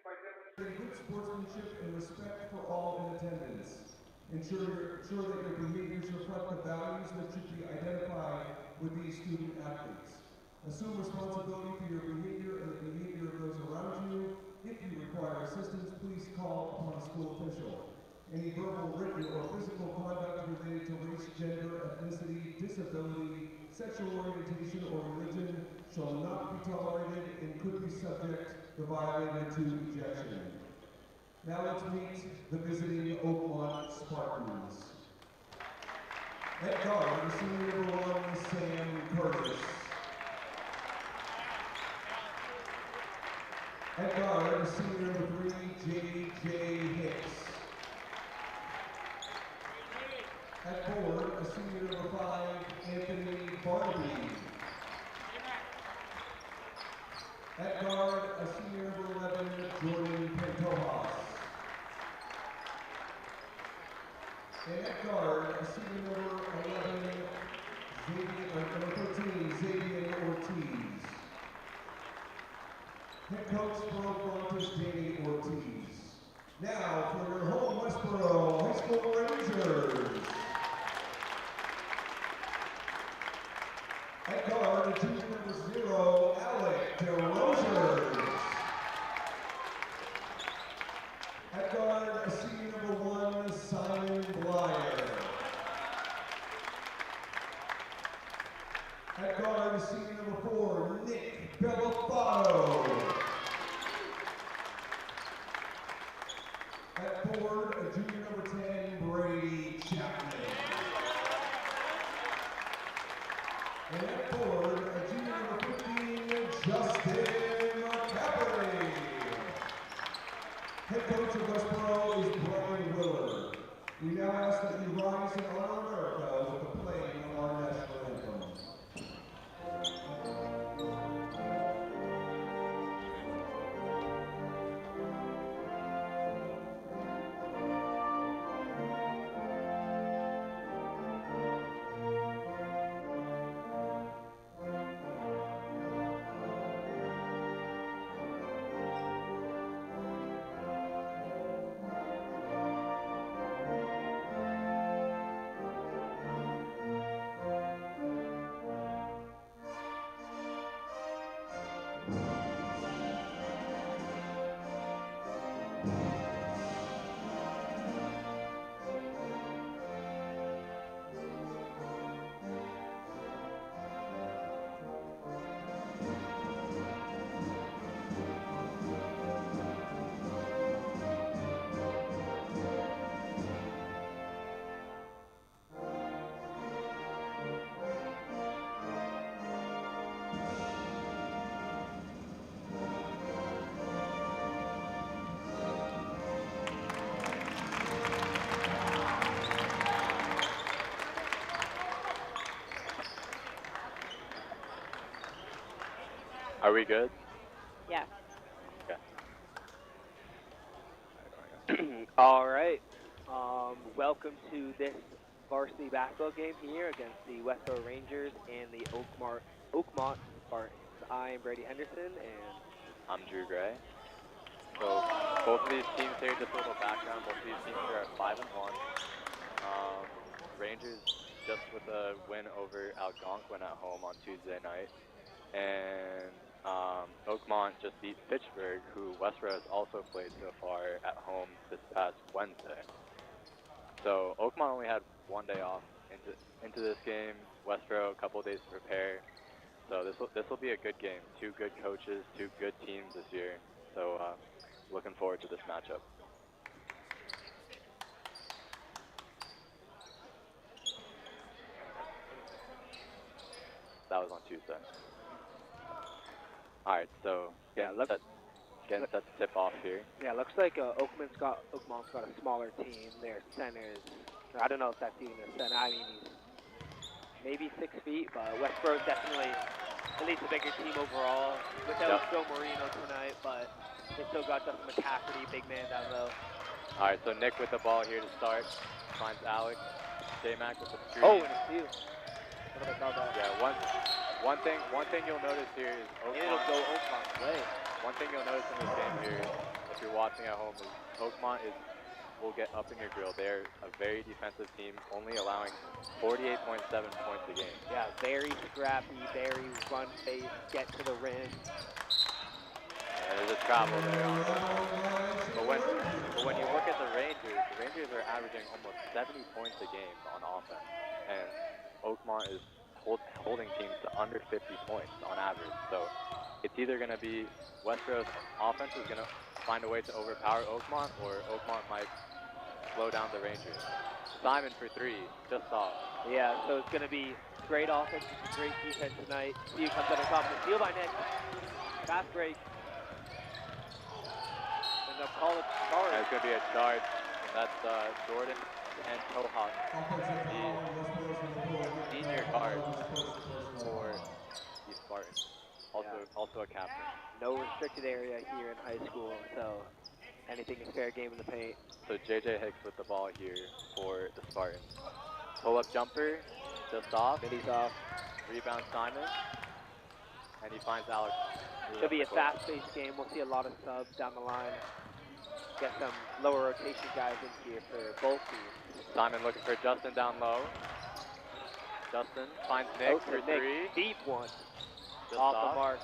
Good sportsmanship and respect for all in attendance. Ensure that your behaviors reflect the values that should be identified with these student athletes. Assume responsibility for your behavior and the behavior of those around you. If you require assistance, please call upon a school official. Any verbal, written, or physical conduct related to race, gender, ethnicity, disability, sexual orientation, or religion shall not be tolerated and could be subject the violator to ejection. Now let's meet the visiting Oakmont Spartans. At guard, senior number 1, Sam Curtis. At guard, senior number 3, J.J. Hicks. At forward, senior number 5, Anthony Barnaby. At guard, senior number 11, Jordan Pantojas. And at guard, senior number 13, Xavier Ortiz. Head coach for Oakmont, Danny Ortiz. Now for your home Westborough High School Rangers. At guard, junior number 0, Alec DeRosiers. At guard, senior number 1, Simon Blyer. At guard, senior number 4, Nick Bellafato. At forward, junior number 10, Brady Chapman. And at forward, junior number 15, Justin McCaffrey. Head coach of Westborough is Brian Willard. We now ask that you rise and honor America with the playing of our national anthem. Are we good? Yeah. Okay. All right. Welcome to this varsity basketball game here against the Westborough Rangers and the Oakmont Spartans. I am Brady Henderson, and I'm Drew Gray. So both of these teams here, just a little background, both of these teams are at 5-1. Rangers just with a win over Algonquin at home on Tuesday night. And Oakmont just beat Fitchburg, who Westborough has also played so far at home this past Wednesday. So Oakmont only had one day off into this game. Westborough a couple of days to prepare. So this will be a good game. Two good coaches, two good teams this year. So looking forward to this matchup. That was on Tuesday. All right, so getting set to tip off here. yeah, looks like Oakmont's got a smaller team. Their centers, I don't know if that's even a center. I mean, he's maybe 6 feet, but Westborough's definitely at least a bigger team overall. Without Joe Marino tonight, but they still got Justin McCaffrey, big man down low. All right, so Nick with the ball here to start. Finds Alex. J-Mac with the screen. Oh, and a steal. What about that? Yeah, one thing you'll notice here is Oakmont. It'll go Oakmont's way. One thing you'll notice in this game here if you're watching at home, is Oakmont will get up in your grill. They're a very defensive team, only allowing 48.7 points a game. Yeah, very scrappy, very run-based, get to the rim. And there's a travel there on Oakmont. But when you look at the Rangers are averaging almost 70 points a game on offense, and Oakmont is holding teams to under 50 points on average. So it's either going to be Westborough's offense is going to find a way to overpower Oakmont, or Oakmont might slow down the Rangers. Simon for three, just off. Yeah, so it's going to be great offense, great defense tonight. See who comes out on top. Steal by Nick. Fast break. And they'll call it charge. That's going to be a charge. That's Jordan and Tohak, the senior guard for the Spartans. Also a captain. No restricted area here in high school, so anything is fair game in the paint. So JJ Hicks with the ball here for the Spartans. Pull-up jumper, just off. He's off. Rebound Simon. And he finds Alex. Should be a fast-paced game. We'll see a lot of subs down the line. Get some lower rotation guys in here for both teams. Simon looking for Justin down low. Justin finds Nick for three. Deep one. Just off the mark.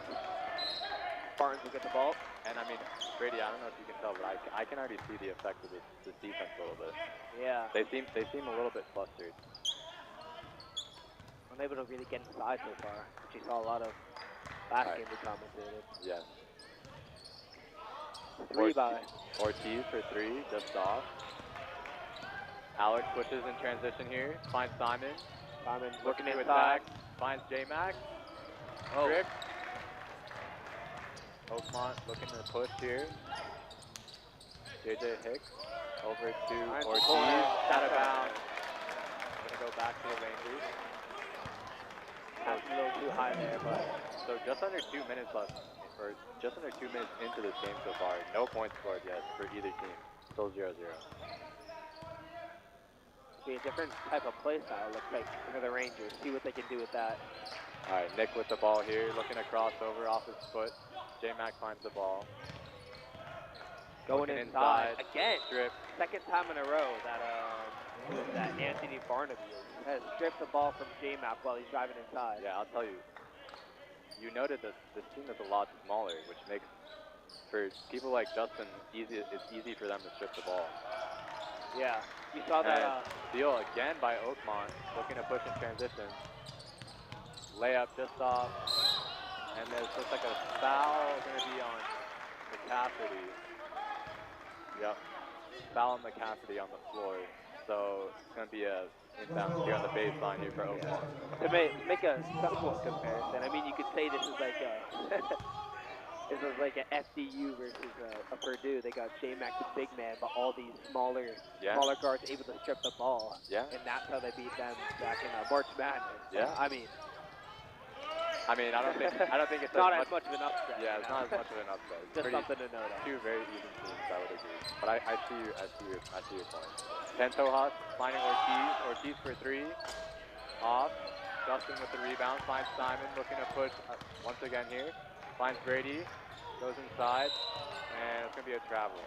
Spartans will get the ball. And I mean, Brady, I don't know if you can tell, but I can already see the effect of this defense a little bit. Yeah. They seem a little bit flustered. Unable to really get inside so far, which you saw a lot of last game we commentated. Yes. Three by Ortiz for three, just off. Alex pushes in transition here, finds Simon. Simon looking to inside. attack, finds J-Mac. Oh. Trick. Oakmont looking to push here. JJ Hicks over to Ortiz, out of bounds. Gonna go back to the Rangers. That's a little too high there, but so just under 2 minutes left, or just under 2 minutes into this game so far. No points scored yet for either team. Still 0-0. Be a different type of play style, looks like, for the Rangers. See what they can do with that. All right, Nick with the ball here, looking to cross over off his foot. J-Mac finds the ball. Going inside. Again, strip. Second time in a row that Anthony Barnaby has stripped the ball from J-Mac while he's driving inside. Yeah, I'll tell you. You noted that this team is a lot smaller, which makes, for people like Justin, it's easy for them to strip the ball. Yeah, you saw that. Steal again by Oakmont, looking to push in transition. Layup just off. And there's just like a foul going to be on McCafferty. Yep. Foul on McCafferty on the floor. So it's going to be a inbound here on the baseline here for Oakmont. To make a somewhat comparison, I mean, you could say this is like a an FDU versus a Purdue. They got J-Mac the big man, but all these smaller guards able to strip the ball. Yeah. And that's how they beat them back in March Madness. Yeah. I mean, I don't think it's not as much of an upset. Yeah, it's not as much of an upset. It's just something to note. Two very even teams, I would agree. But I see your point. Tentohas finding Ortiz for three. Off. Justin with the rebound, finds Simon, looking to push once again here. Finds Brady, goes inside, and it's gonna be a travel.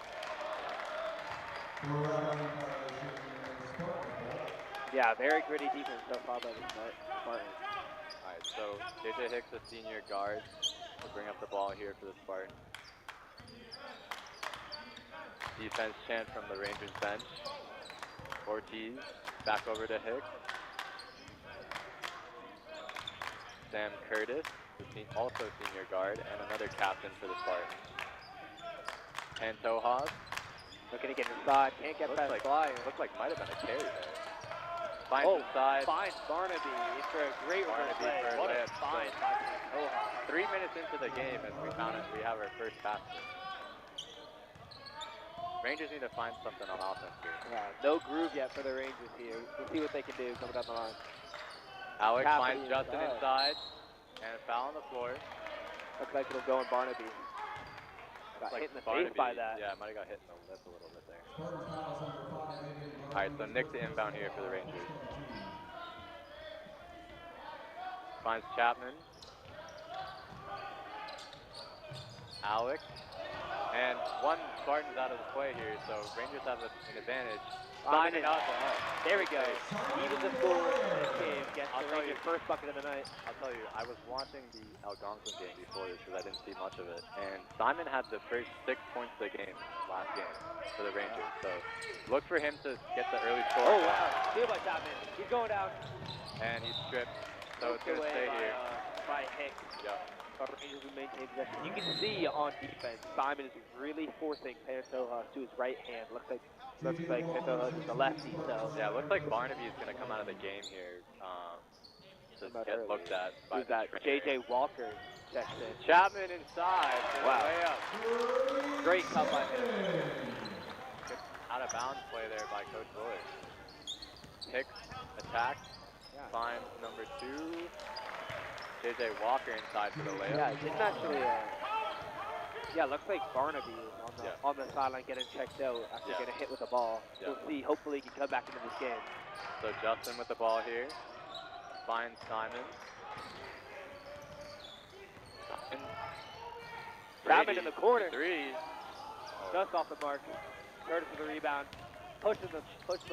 Yeah, very gritty defense so far by the Spartans. Alright, so JJ Hicks, a senior guard, will bring up the ball here for the Spartans. Defense chant from the Rangers bench. Ortiz, back over to Hicks. Sam Curtis, also senior guard, and another captain for the Spartans. Pantojas. Looking to get inside, can't get past Flyer. Looked like might have been a carry there. Finds inside. Finds Barnaby for a great play. What a find by Pantojas. 3 minutes into the game, and we have our first pass. Rangers need to find something on offense here. Yeah, no groove yet for the Rangers here. We'll see what they can do coming down the line. Alex finds Justin inside, and a foul on the floor. Looks like it'll go on Barnaby. Got hit in the face by that. Yeah, might have got hit in the lip a little bit there. All right, so Nick's the inbound here for the Rangers. Finds Chapman. Alex And one Spartan's out of the play here, so Rangers have an advantage. Simon Signing up. There we go. Even the score in this game gets I'll the tell Rangers' you. first bucket of the night. I'll tell you, I was watching the Algonquin game before this because I didn't see much of it. And Simon had the first 6 points of the game last game for the Rangers. So look for him to get the early score. Oh, wow. Steal by Chapman. He's going down. And he's stripped. So it's going to stay here. By Hicks. Yep. Rangers will maintain possession. You can see on defense, Simon is really forcing Pantojas to his right hand. Looks like Pantojas is the lefty, so. Yeah, it looks like Barnaby is going to come out of the game here to get looked at by the trainer. J.J. Walker checks in. Chapman inside. Wow. Layup. Great cut by him. Good out of bounds play there by Coach Bullard. Hicks attack. Yeah. Finds number 2. J.J. Walker inside for the layup. Yeah, didn't actually. Yeah, looks like Barnaby is on the sideline getting checked out after getting hit with the ball. Yeah. We'll see. Hopefully, he can come back into this game. So Justin with the ball here. Finds Simon. Simon in the corner. 3. Just off the mark. Curtis with the rebound. Pushing the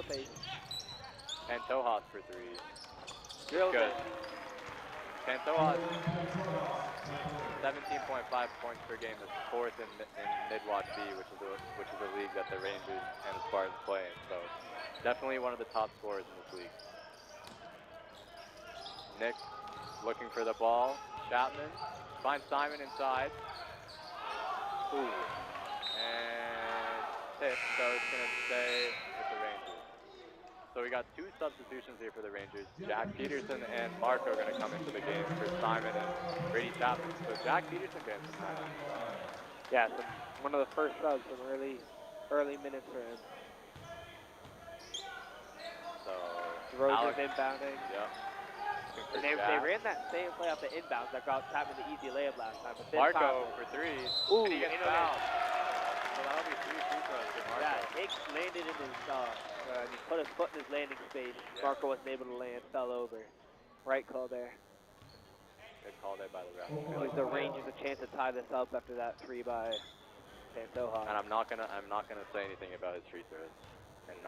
pace. Pantojas for 3. Drills Good. it. Pantojas, 17.5 points per game, is 4th in Midwatch B, which is a league that the Rangers and the Spartans play in. So definitely one of the top scorers in this league. Nick looking for the ball. Chapman finds Simon inside. Ooh. And tipped, so it's going to stay with the Rangers. So we got 2 substitutions here for the Rangers. Jack Peterson and Marco are going to come into the game for Simon and Brady Chapman. So Jack Peterson getting some time. Yeah, one of the first subs, some early minutes for him. So Rogers inbounding. Yep. And they ran that same play off the inbounds that got Chapman the easy layup last time. But this Marco time, for 3. Ooh, and he gets fouled. So that'll be 3 free throws for Marco. Yeah, Hicks landed in his he put his foot in his landing space. Yeah. Marco wasn't able to land, fell over. Right call there. Good call there by the ref. Gives the Rangers a chance to tie this up after that 3 by Pantojas. And I'm not gonna say anything about his free throws and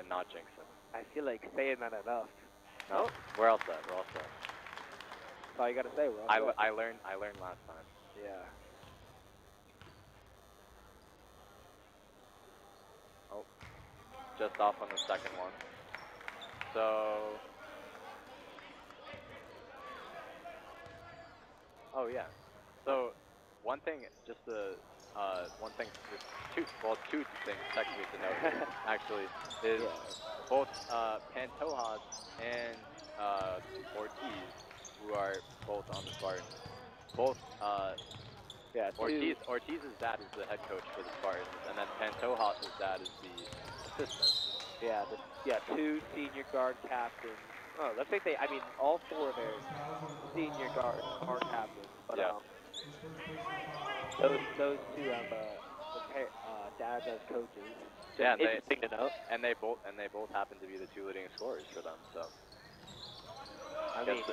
not jinx him. I feel like saying that enough. No, we're all set. We're all set. That's all you gotta say. We're all set. I learned last time. Yeah. Oh, just off on the second one. So. Oh yeah. So one thing, two things technically to note actually is both Pantojas and Ortiz, who are both on the Spartans. Ortiz's dad is the head coach for the Spartans, and then Pantojas' dad is the assistant. Yeah, 2 senior guard captains. Oh, looks like all 4 of their senior guards are captains. But those 2 have dads as coaches. Yeah, interesting to note. And they both happen to be the 2 leading scorers for them. So.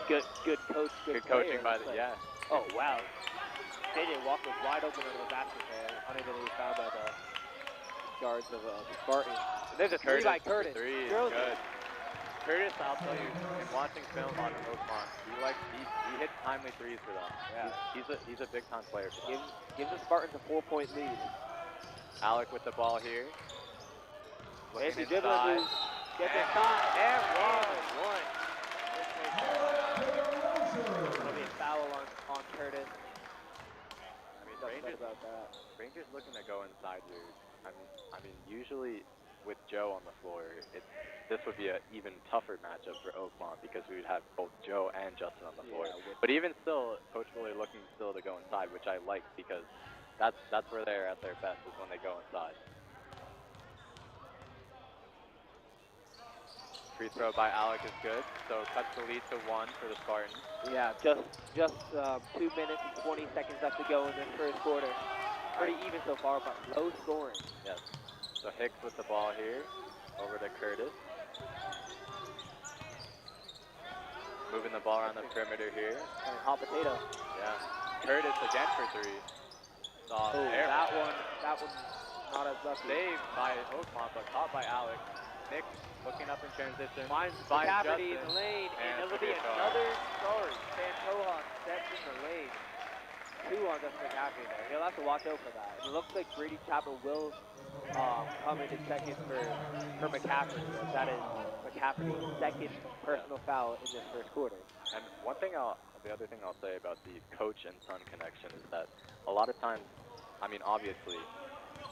Good coach, good coaching by the Oh wow. J.J. Walker was wide open over the basket there, unable to be found by the guards of the Spartans. And there's a 3 by Curtis. 3 is good. Curtis, I'll tell you, in watching film on Oakmont, he hits timely 3s for them. Yeah. He's a big time player for them. Gives the Spartans a 4-point lead. Alec with the ball here. Looking inside. Gets a shot. And one. That'll be a foul on Curtis. Rangers looking to go inside here. I mean, usually with Joe on the floor, this would be an even tougher matchup for Oakmont because we would have both Joe and Justin on the floor. But even still, Coach Bullard looking still to go inside, which I like because that's where they're at their best, is when they go inside. Free throw by Alec is good, so cuts the lead to 1 for the Spartans. Yeah, just 2 minutes and 20 seconds left to go in this first quarter. Pretty even so far, but low scoring. Yes. So Hicks with the ball here, over to Curtis. Moving the ball around the perimeter here. And hot potato. Yeah. Curtis again for 3. off. Oh, Air that one not as lucky. saved by Oakmont, but caught by Alex. Nick looking up in transition. Finds McCafferty in the lane, and it'll be another sorry. Santoja steps in the lane. 2 on Justin McCafferty there. He'll have to watch out for that. And it looks like Brady Chapel will come in second for McCafferty. As that is McCafferty's second personal foul in this first quarter. And the other thing I'll say about the coach and son connection is that a lot of times, I mean, obviously,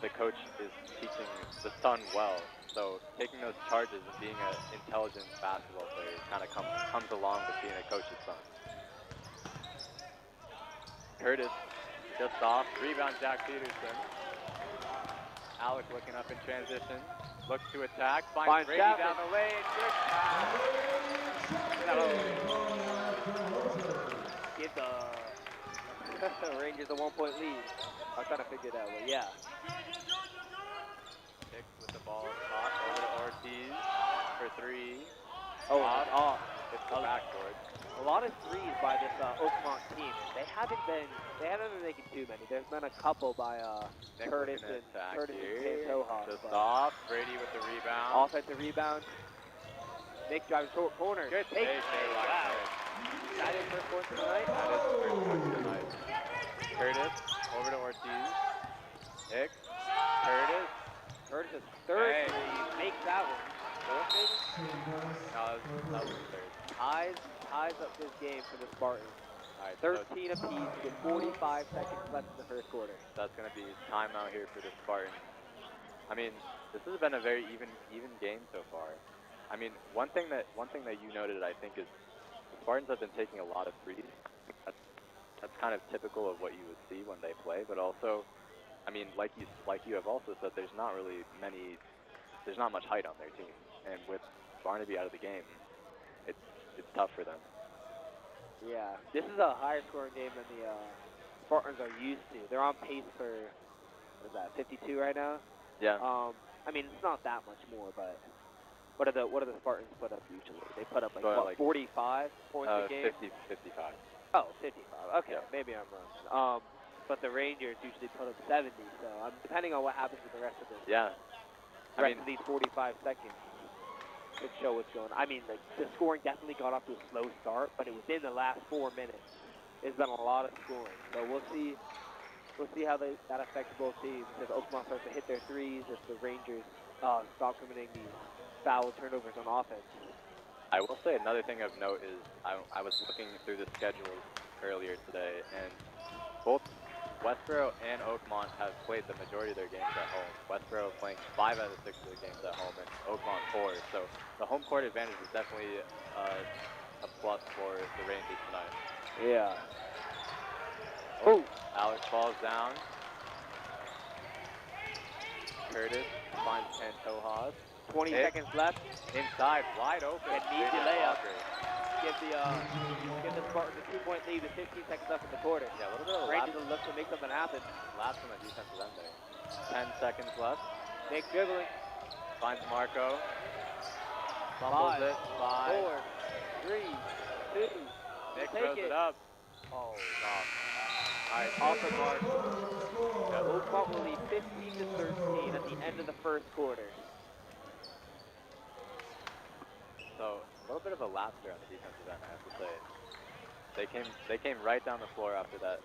the coach is teaching the son well. So taking those charges and being an intelligent basketball player kind of comes along with being a coach's son. Curtis just off, rebound Jack Peterson. Alex looking up in transition, looks to attack, finds Brady down the lane, good pass. Give the Rangers a 1-point lead. I was trying to figure that out, but yeah. Hicks with the ball top over to Ortiz for 3. Oh, off. It's the backboard. A lot of threes by this Oakmont team. They haven't been making too many. There's been a couple by Curtis and Santoja. Just off. Brady with the rebound. Offensive rebound. Nick driving short corner. Good take. Wow. That is first point for tonight. That is the first point for tonight. Curtis over to Ortiz. Hicks. Curtis. Curtis' third three. Makes that one. Fourth maybe? No, that was the third. Ties up this game for the Spartans. All right, 13 apiece with 45 seconds left in the first quarter. That's going to be timeout here for the Spartans. I mean, this has been a very even game so far. I mean, one thing that you noted, I think, is the Spartans have been taking a lot of threes. That's kind of typical of what you would see when they play. But also, I mean, like you have also said, there's not much height on their team, and with Barnaby out of the game, it's tough for them. Yeah, this is a higher scoring game than the Spartans are used to. They're on pace for, what is that, 52 right now? Yeah. I mean, it's not that much more, but what do the Spartans put up usually? They put up like 45 points a game? 55. Oh, 55. Okay, yeah. Maybe I'm wrong. But the Rangers usually put up 70, so depending on what happens with the rest of this. Yeah. The rest of these 45 seconds could show what's going on. I mean, the scoring definitely got off to a slow start, but it was in the last 4 minutes. It's been a lot of scoring, so we'll see how that affects both teams. If Oakmont starts to hit their threes, if the Rangers stop committing these foul turnovers on offense. I will say another thing of note is I was looking through the schedules earlier today, and both Westborough and Oakmont have played the majority of their games at home. Westborough playing 5 out of 6 of the games at home, and Oakmont 4. So the home court advantage is definitely a plus for the Rangers tonight. Yeah. Oh, Alex falls down. Curtis finds Santoja. 20 seconds left. Inside, wide open. And needs a layup. Give the Spartans a 2-point lead with 15 seconds left in the quarter. Yeah, a little bit of Rangers will look to make something happen. Lapse on the defensive end there. 10 seconds left. Nick dribbling. Finds Marco. Fumbles it. 5, 4, 3, 2. Nick throws it up. Oh, stop. All right, off the mark. Oakmont will lead 15-13 at the end of the first quarter. So a little bit of a lapse there on the defensive end, I have to say. They came right down the floor after the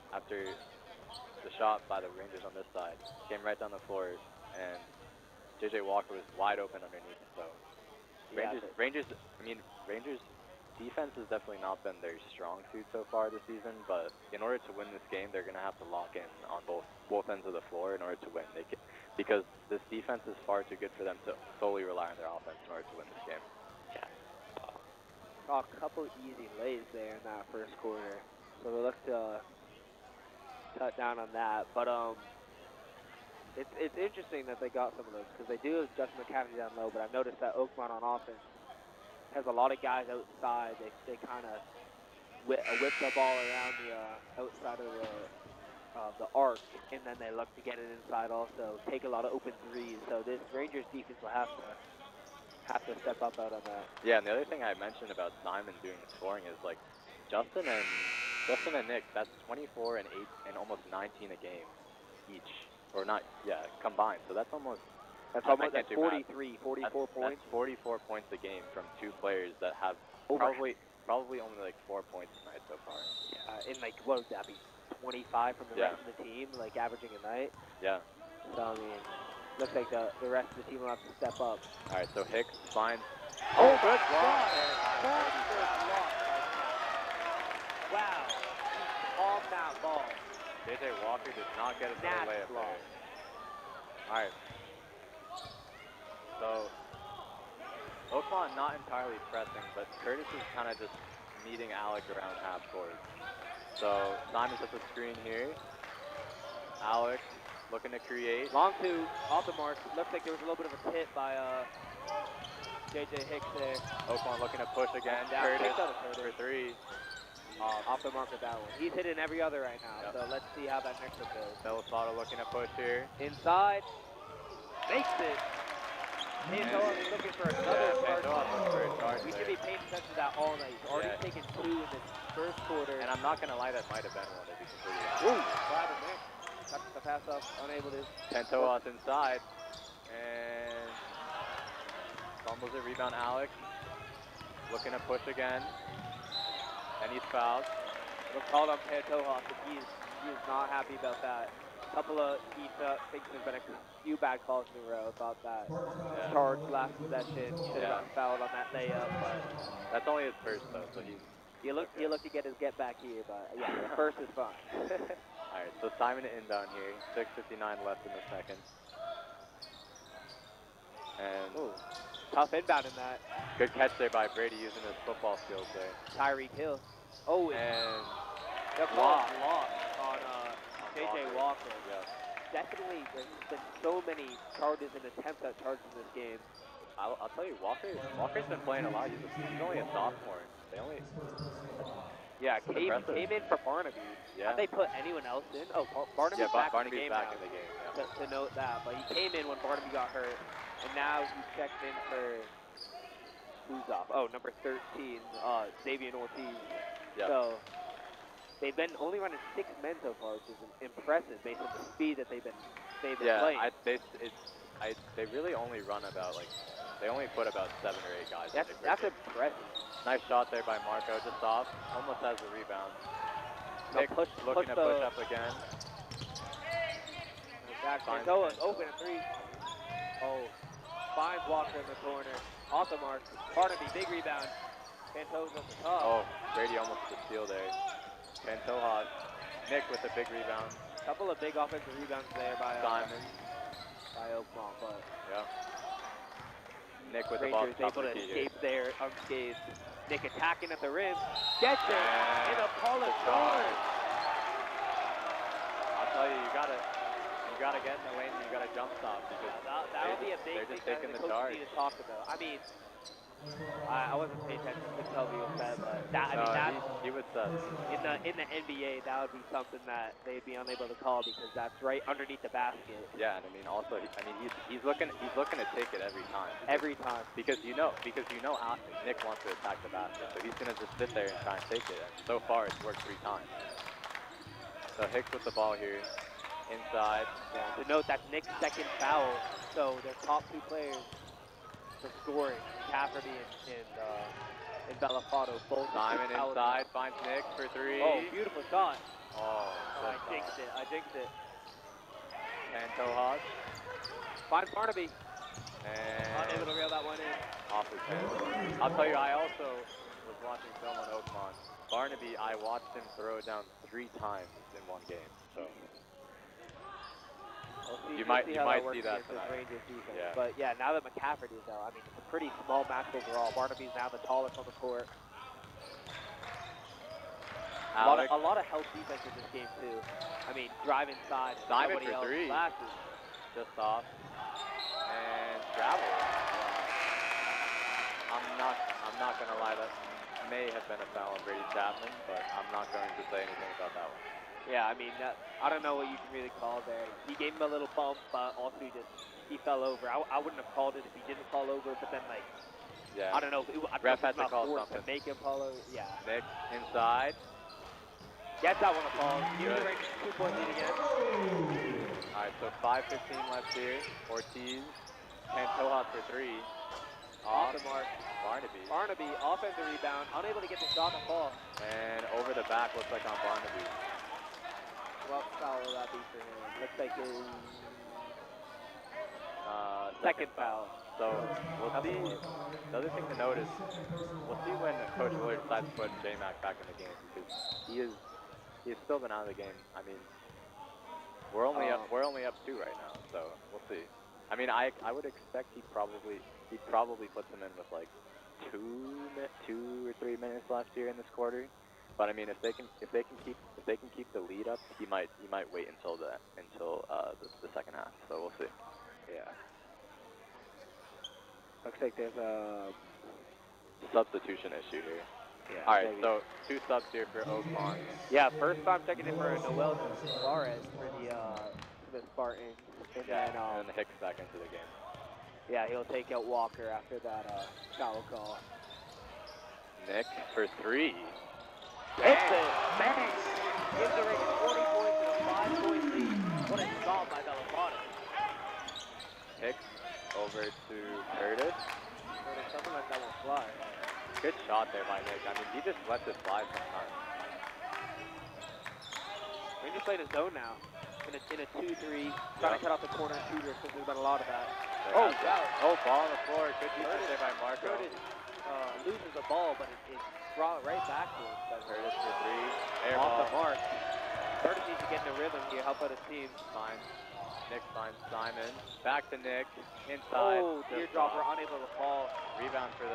shot by the Rangers on this side. Came right down the floor, and JJ Walker was wide open underneath. So Rangers defense has definitely not been their strong suit so far this season. But in order to win this game, they're going to have to lock in on both ends of the floor in order to win. Because this defense is far too good for them to solely rely on their offense in order to win this game. A couple easy lays there in that first quarter, so they look to cut down on that. But it's interesting that they got some of those because they do have Justin McCafferty down low. But I've noticed that Oakmont on offense has a lot of guys outside. They kind of whip the ball around the outside of the arc, and then they look to get it inside also. Take a lot of open threes. So this Rangers defense will have to step up out on that. Yeah, and the other thing I mentioned about Simon doing the scoring is like Justin and Nick, that's 24 and 8 and almost 19 a game. each, or not, yeah, combined. So that's almost, That's I almost can't that's do math. 43, 44 points. That's 44 points a game from 2 players that have Over. probably only like 4 points tonight so far. Yeah, and like, what would that be? 25 from the Yeah. rest of the team, like averaging a night. Yeah. So I mean, looks like the rest of the team will have to step up. All right, so Hicks finds. Oh, good my block. God. Monster block. Wow. He's on that ball. JJ Walker did not get another Nasty layup block. there. All right. So Oakmont not entirely pressing, but Curtis is kind of just meeting Alec around half court. So Simon sets a screen here. Alec looking to create. Long two, off the mark. Looks like there was a little bit of a tip by JJ Hicks there. Oakmont looking to push again. Down, Curtis Curtis for 3. off the mark with that one. He's hitting every other right now, Yep. so let's see how that next one goes. Belisado looking to push here. Inside, makes it. Pantoja is looking for another charge. We should be paying attention to that all night. He's already taken 2 in this first quarter. And I'm not going to lie, that might have been one to be completely honest. Ooh, what happened there? Cut the pass off, unable to. Pantoja's inside. And fumbles it, rebound Alec. Looking to push again. And he's fouled. Look called on Pantoja, but he is not happy about that. A couple of, he thinks there's been a few bad calls in a row. Thought that charge last possession, should have gotten fouled on that layup, but That's only his first though, so he's. he looked to get his get back here, but yeah, the first is fine. All right, so Simon inbound here. 6:59 left in the second. And Ooh, tough inbound in that. good catch there by Brady using his football skills there. Tyreek Hill. Oh, And the block on JJ Walker. Yeah. Definitely, there's been so many charges and attempts at charges in this game. I'll tell you, Walker's been playing a lot. He's only a sophomore. They only. Yeah, impressive. came in for Barnaby. Yeah. Have they put anyone else in? Oh, Barnaby's back in the game back now. in the game. Yeah. To note that, but he came in when Barnaby got hurt, and now he's checked in for who's off? Oh, number 13, Xavier Ortiz. Yeah. So they've been only running 6 men so far, which is impressive based on the speed that they've been playing. They really only run about they only put about 7 or 8 guys. That's impressive. Nice shot there by Marco, just off, almost has the rebound. Nick looking to push up again. Pantoja's open at 3. Oh, finds Walker in the corner. Off the mark. Barnaby, big rebound. Pantoja's at the top. Oh, Brady almost with the steal there. Pantoja, Nick with a big rebound. Couple of big offensive rebounds there by Simon. By Oakmont, but Yeah. Nick with the ball. Rangers able to escape there unscathed. Nick attacking at the rim. Gets it. And And a Paula scores. I'll tell you, you gotta get in the lane and you gotta jump stop because That'll be a big they're thing just that taking the the coaches charge. need to talk about. I mean, I wasn't paying attention to tell you that, but he was in the NBA, that would be something that they'd be unable to call because that's right underneath the basket. Yeah, and I mean also he's looking to take it every time. Every time. Because Nick wants to attack the basket, so he's gonna just sit there and try and take it. And so far it's worked 3 times. So Hicks with the ball here, inside. Yeah, to note that's Nick's second foul, so their top 2 players for scoring, Cafferty and Bellafato, both. Simon inside, finds Nick for 3. Oh, beautiful shot. Oh, I jinxed it. Pantoja. Finds Barnaby. And Unable to reel that one in. off his head. I'll tell you, I also was watching film on Oakmont. Barnaby, I watched him throw it down 3 times in one game. So you might see that tonight. Rangers defense. Yeah. But yeah, now that McCafferty is out, I mean, it's a pretty small match overall. Barnaby's now the tallest on the court. A lot of help defense in this game too. I mean, drive inside. Simon Nobody for else 3. flashes. Just off. And travel. I'm not gonna lie, that may have been a foul on Brady Chapman, but I'm not going to say anything about that one. Yeah, I mean, I don't know what you can really call there. He gave him a little bump, but also he fell over. I wouldn't have called it if he didn't fall over, but then Yeah. I don't know. Ref had to call forced something. to make him fall over. Yeah. Nick inside. Gets that one to fall. Gives the Rangers a 2-point lead again. All right, so 5:15 left here. Ortiz, Pantoja for three. Off the mark. Barnaby. Barnaby, offensive rebound, unable to get the shot to fall. And over the back, looks like on Barnaby. What foul will that be for him? Looks like his Second foul. So we'll see. The other thing to note is we'll see when Coach Willard decides to put J-Mac back in the game because he's still been out of the game. I mean, we're only up 2 right now, so we'll see. I mean, I would expect he probably puts him in with like 2 or 3 minutes left here in this quarter. But I mean, if they can keep the lead up, he might wait until the second half. So we'll see. yeah. Looks like there's a substitution issue here. yeah. All right, maybe. so 2 subs here for Oakmont. Yeah, first time checking in for Noel Suarez for the Spartans, and then and then Hicks back into the game. yeah, he'll take out Walker after that foul call. Nick for 3. Hits it, bang! Gives the Rangers 40 points and a 5-point lead. What a stop by Bellavano. Hicks over to Curtis. Something like that will fly. Good shot there by Nick. I mean, he just lets it fly sometimes. Rangers playing a zone now. In a 2-3, trying to cut off the corner shooter since there's been a lot of that. Oh, wow. Oh, ball on the floor. Good defense there by Marco. Curtis loses the ball, but it's brought right back to him. Curtis for 3. Air Off ball. the mark. Curtis needs to get in a rhythm here, help out his team. Finds Nick finds Simon. Back to Nick. Inside. Oh, teardropper, unable to fall. Rebound for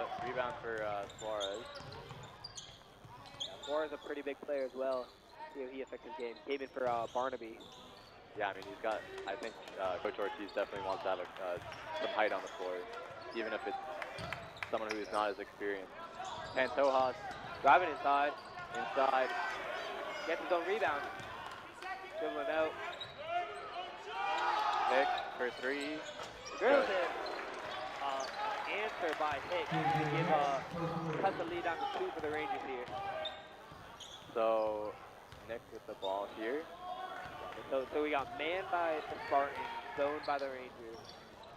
Suarez. Suarez is a pretty big player as well. See how he affects his game. Came in for Barnaby. Yeah, I mean, he's got, I think Coach Ortiz definitely wants to have some height on the floor, even if it's someone who is not as experienced. Pantoja Driving inside. inside. Gets his own rebound. Dribbling out. Hicks for 3. Drills it. Answer by Hicks to give cut the lead down to 2 for the Rangers here. So Nick with the ball here. So we got man by the Spartans, zoned by the Rangers.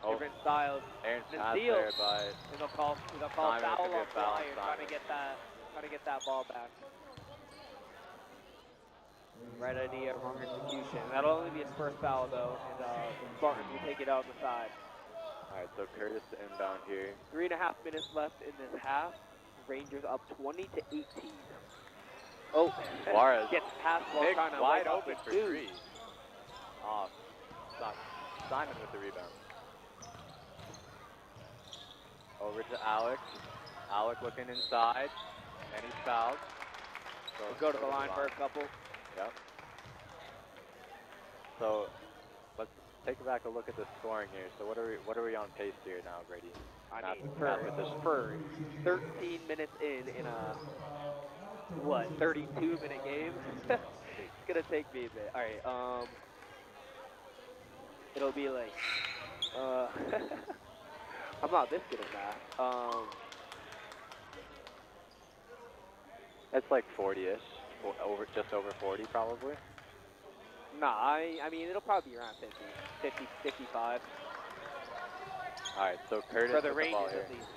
Oh. Different styles. Aaron's The pass steal. there by He's gonna call Simon, foul it's a off good foul on Flyer, trying to get that ball back. Right idea, wrong execution. That'll only be his first foul though, and Spartans will take it out the side. All right, so Curtis to inbound here. 3.5 minutes left in this half. Rangers up 20-18. Oh, Suarez gets past ball Nick trying to wide wipe off open his for dude. 3. Off. Simon with the rebound. Over to Alec. Alec looking inside, and he's fouled. So We'll go to the line for a couple. Yep. So let's take back a look at the scoring here. So what are we on pace here now, Brady? I mean, for 13 minutes in a 32-minute game. It's gonna take me a bit. All right. It'll be like I'm not this good at math. It's like 40-ish, just over 40 probably. Nah, I mean it'll probably be around 50, 55. All right, so Curtis For the with Rangers ball here. at least.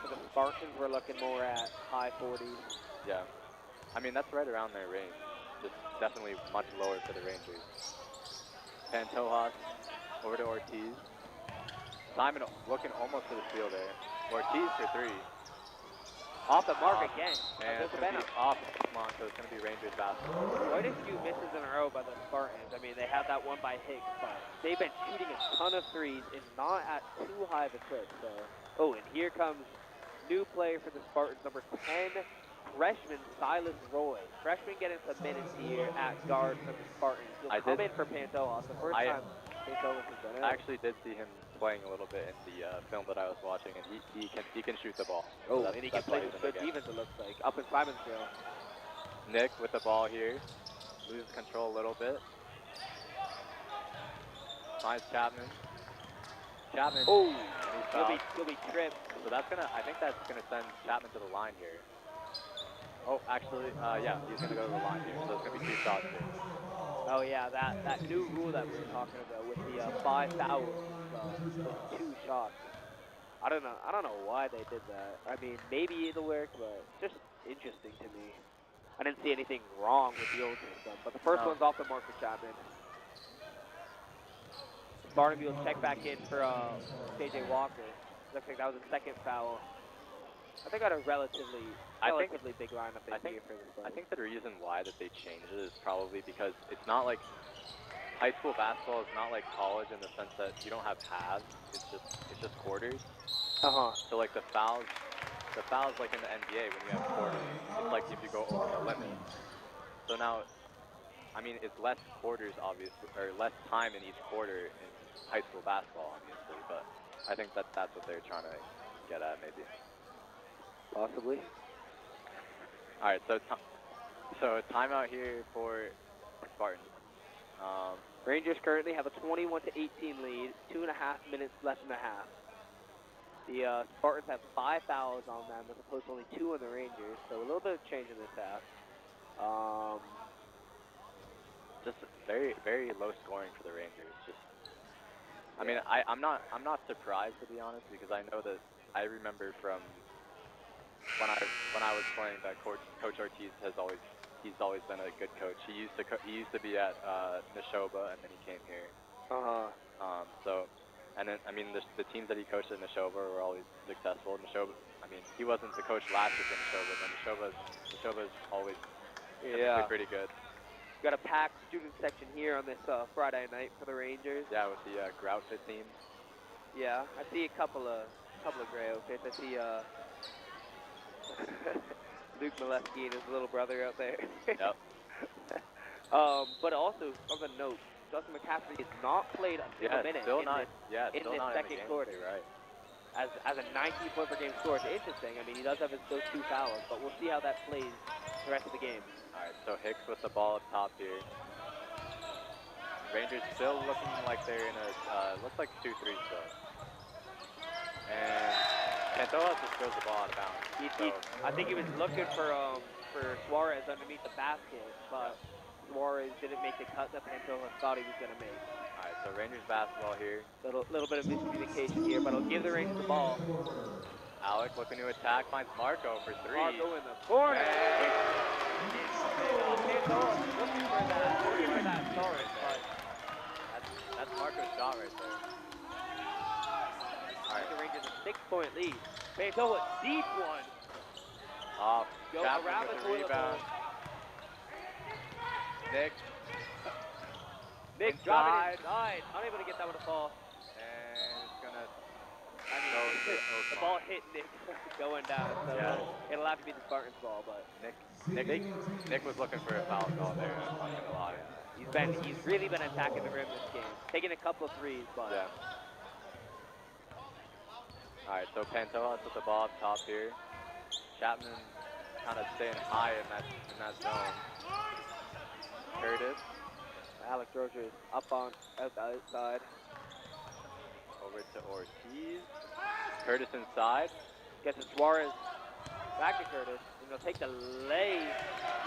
For the Spartans, we're looking more at high 40s. Yeah, I mean that's right around their range. Just definitely much lower for the Rangers. Pantoja over to Ortiz. Simon looking almost for the steal there. Ortiz for 3. Off the mark again. And it's going to be off Oakmont, so it's going to be Rangers basketball. Quite a few misses in a row by the Spartans. I mean, they had that one by Hicks, but they've been shooting a ton of threes and not at too high of a clip. So, oh, and here comes new player for the Spartans, number 10, freshman Silas Roy. Freshman getting some minutes here at guard for the Spartans. He'll come in for Pantoja. The first time Pantoja has done it. I actually did see him playing a little bit in the film that I was watching, and he can shoot the ball. Oh, so and he can play some good defense, it looks like, up in Simonsville. Nick with the ball here, loses control a little bit. Finds Chapman. Oh, and he'll be tripped. So I think that's gonna send Chapman to the line here. Oh, actually, yeah, he's going to go to the line here. So it's going to be 2 shots here. Oh yeah, that new rule that we were talking about with the 5 fouls was 2 shots. I don't know why they did that. I mean, maybe it'll work, but just interesting to me. I didn't see anything wrong with the old system, but the first one's off the mark for Chapman. Barnaby will check back in for J.J. Walker. Looks like that was a second foul. I think I got a relatively big lineup in here for this play. I think the reason why that they changed it is probably because it's not like high school basketball is not like college in the sense that you don't have halves. It's just quarters. So like the fouls like in the NBA when you have quarters, it's like if you go over the limit. So now, I mean, it's less quarters obviously, or less time in each quarter in high school basketball obviously. But I think that's what they're trying to get at maybe. Possibly. All right, so timeout here for Spartans. Rangers currently have a 21-18 lead, 2.5 minutes left in the half. The Spartans have 5 fouls on them as opposed to only 2 on the Rangers, so a little bit of change in this half. Just very, very low scoring for the Rangers. Just, I mean, I'm not surprised to be honest because I know that I remember from when I was playing that Coach Ortiz he's always been a good coach. He used to be at Neshoba and then he came here. So, and then I mean the teams that he coached at Neshoba were always successful. Neshoba, I mean he wasn't the coach last year for Neshoba, but Neshoba's always pretty good. Got a packed student section here on this Friday night for the Rangers. Yeah, with the gray outfit team. Yeah, I see a couple of gray outfits. I see Luke Molesky and his little brother out there. Yep. But also, on the note, Justin McCaffrey has not played a single minute in this second quarter. Right. As a 19-point per game scorer, it's interesting. I mean, he does have those 2 fouls, but we'll see how that plays the rest of the game. All right, so Hicks with the ball up top here. Rangers still looking like they're in a looks like 2-3 still. And Pantoja just throws the ball out of bounds. I think he was looking for Suarez underneath the basket, but Suarez didn't make the cut that Pantoja thought he was going to make. All right, so Rangers basketball here. Little bit of miscommunication here, but I'll give the Rangers the ball. Alec looking to attack, finds Marco for 3. Marco in the corner. Pantoja looking for that Suarez, but that's Marco's shot right there. All right, the Rangers a 6-point lead. Pantoja, deep one. Off. Go around the rebound. Nick driving inside. Unable to get that with a fall. And it's gonna. The ball hit Nick going down. So it'll have to be the Spartans' ball, but Nick was looking for a foul call there. I'm not gonna lie. He's really been attacking the rim this game, taking a couple of threes, but. Yeah. All right, so Pantoja with the ball up top here. Chapman kind of staying high in that zone. Curtis. Alex Rozier up on out the outside. Over to Ortiz. Curtis inside. Gets to Suarez. Back to Curtis. And they'll take the lay.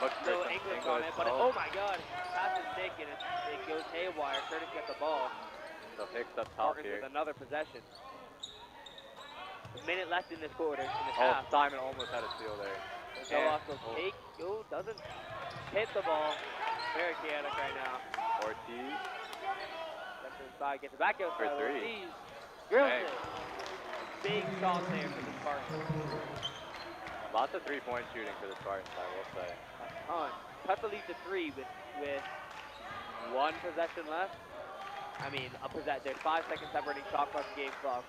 Looks for some English on it, but oh my God. Passes Nick and it goes haywire. Curtis gets the ball. So Hicks up top here. With another possession. A minute left in this quarter. In this half. Simon almost had a steal there. Doesn't hit the ball. Very chaotic right now. Ortiz. Steps inside, gets it back out for 3. Ortiz. Drills it. Big shot there for the Spartans. Lots of 3-point shooting for the Spartans, I will say. A ton. Cut the lead to 3 with 1 possession left. I mean, there's 5 seconds separating shot clock and game clock.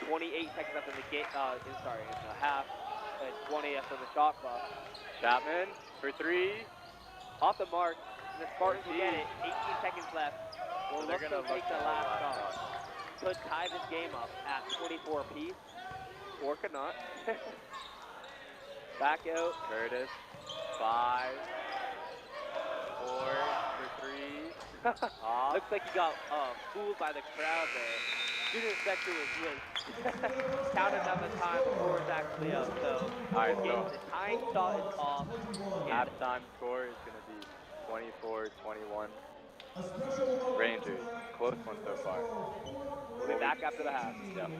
28 seconds left in the game. In the half. And 20 after the shot clock. Chapman for 3. Off the mark. And the Spartans will get it. 18 seconds left. Well, they're going to take the last shot. Could tie this game up at 24 apiece. Or could not. Back out. Curtis. 5. 4 for 3. Looks like he got fooled by the crowd there. Student section was Counted them as time. Score is actually up. So Alright, so the tying shot is off. And halftime score is going to be 24-21. Rangers. Close one so far. we'll be back after the half. Yep.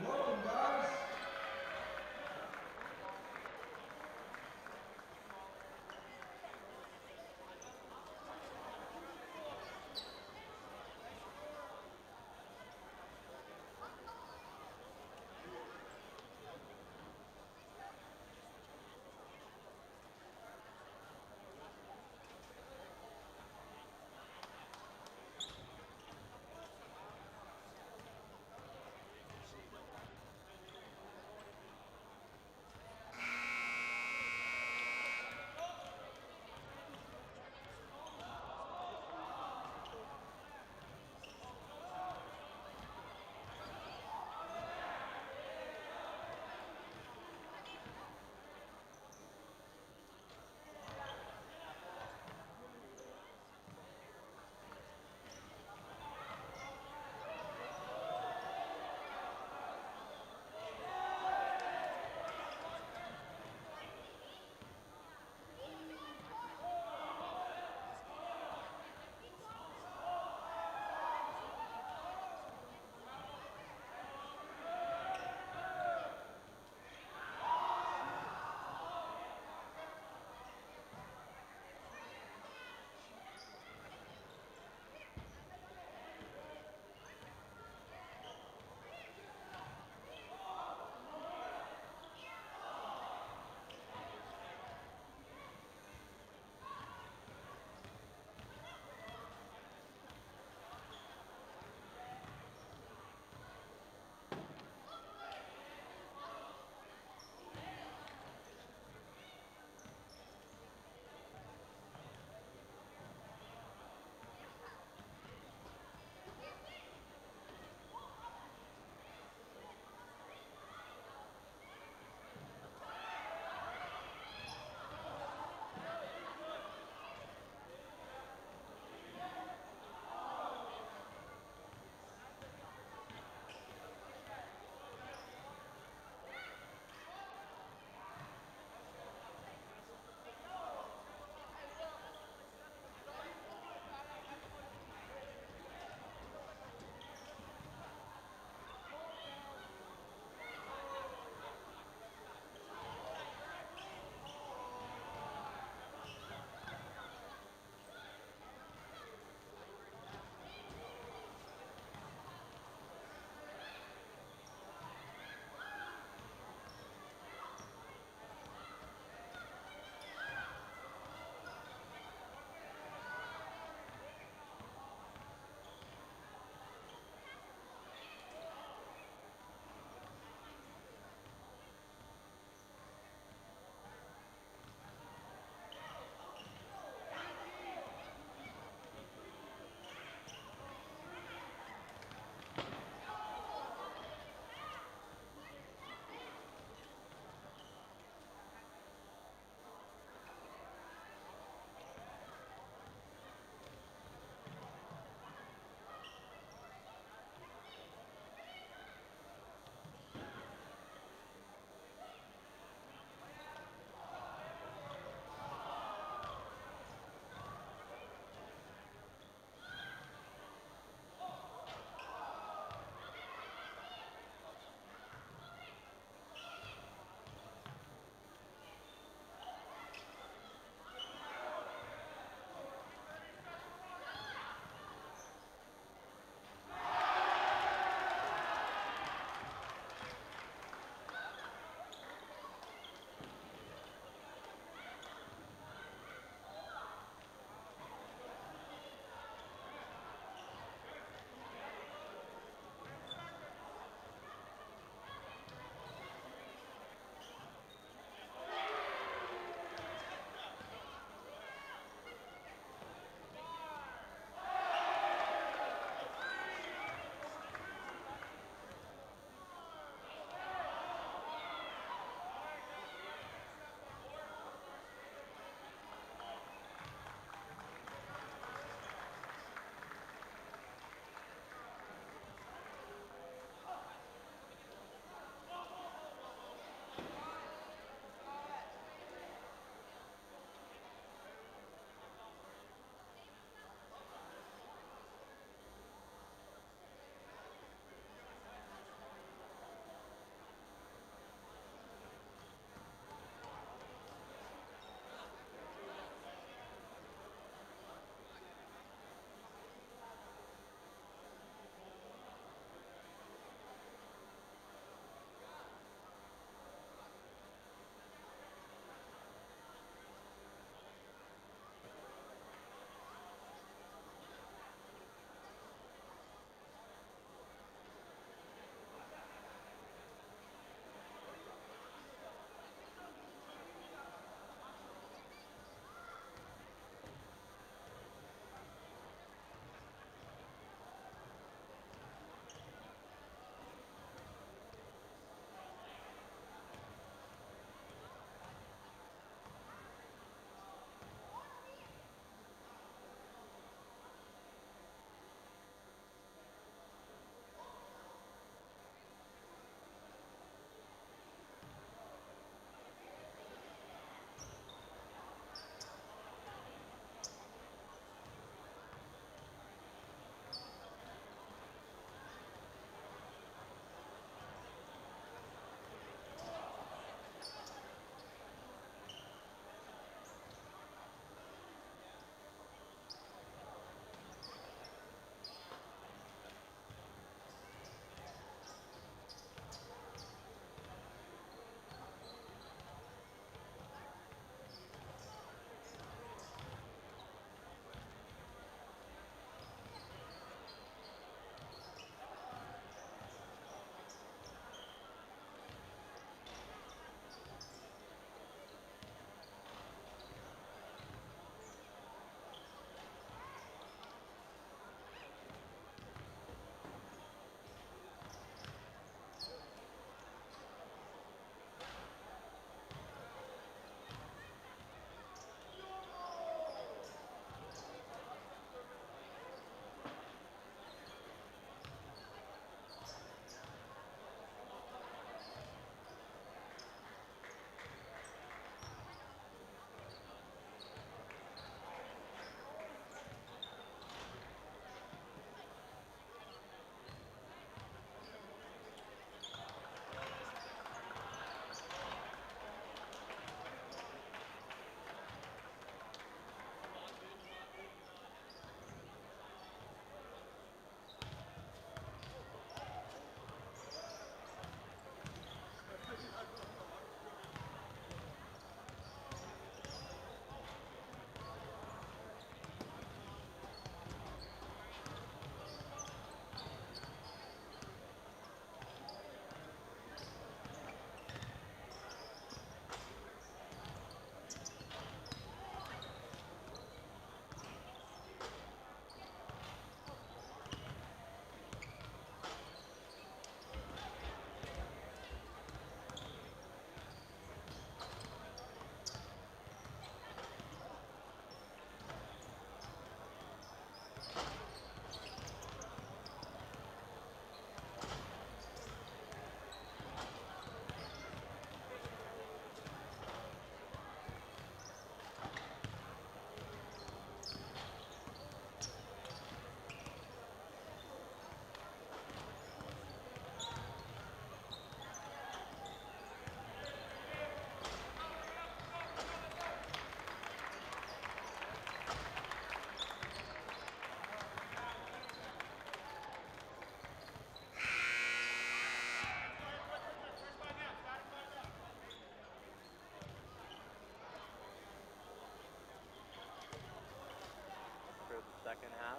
second half.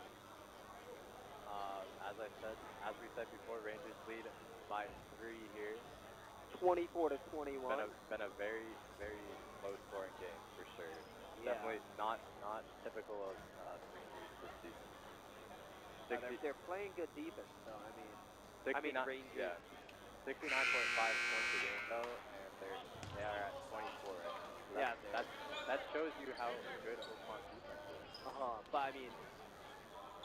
As we said before, Rangers lead by 3 here. 24 to 21. Been a very, very low scoring game for sure. Yeah. Definitely not typical of the Rangers this season. They're playing good defense, though. I mean, 69, Rangers. yeah, 69.5 points a game though, and they are at 24 right now. So that shows you how good Oakmont's defense is. But I mean,